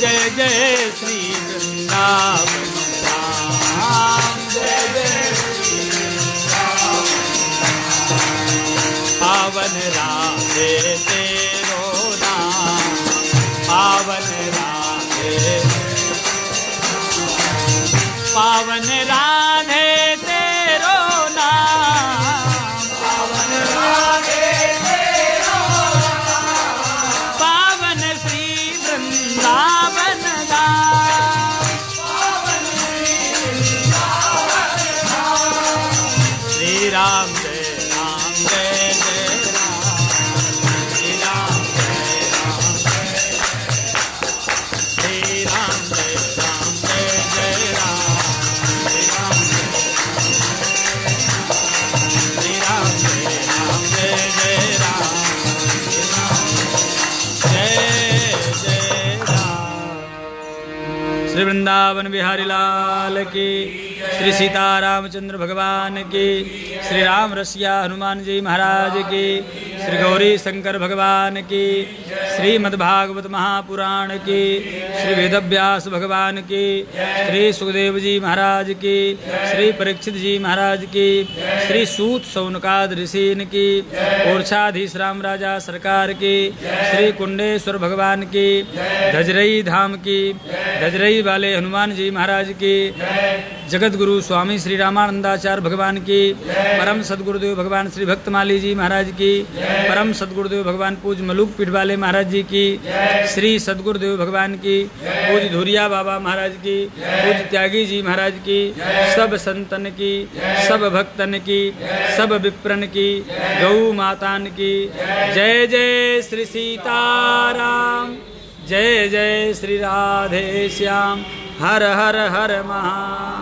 जय जय श्री वृंदावन धाम, जय जय पावन राधे तेरो नाम, पावन राधे, पावन राधे तेरो नाम, पावन राधे तेरो नाम, पावन श्री वृंदावन धाम, पावन श्री वृंदावन धाम, श्री राम जय राम जय जय राम, श्री राम जय राम जय, श्री राम जय राम जय जय राम, श्री राम जय राम जय जय राम, जय जय राम। श्री वृंदावन बिहारी लाल की, श्री सीतारामचंद्र भगवान की, श्री राम रसिया हनुमान जी महाराज की, श्री गौरी शंकर भगवान की, श्रीमद्भागवत महापुराण की, श्री वेदव्यास भगवान की, श्री सुखदेव जी महाराज की, श्री परीक्षित जी महाराज की, श्री सूत सौनकाद ऋषिन की, ओरछाधीश राम राजा सरकार की, श्री कुंडेश्वर भगवान की, धजरई धाम की, धजरई वाले हनुमान जी महाराज की, जगत गुरु स्वामी श्री रामानंदाचार्य भगवान की, परम सदगुरुदेव भगवान श्री भक्तमाली जी महाराज की, परम सदगुरुदेव भगवान पूज मलुक पीठ वाले महाराज जी की, श्री सदगुरुदेव भगवान की, पूज धुरिया बाबा महाराज की, पूज त्यागी जी महाराज की, सब संतन की, सब भक्तन की, सब विप्रन की, गौ मातान की, जय जय श्री सीताराम, जय जय श्री राधे श्याम, हर हर हर महा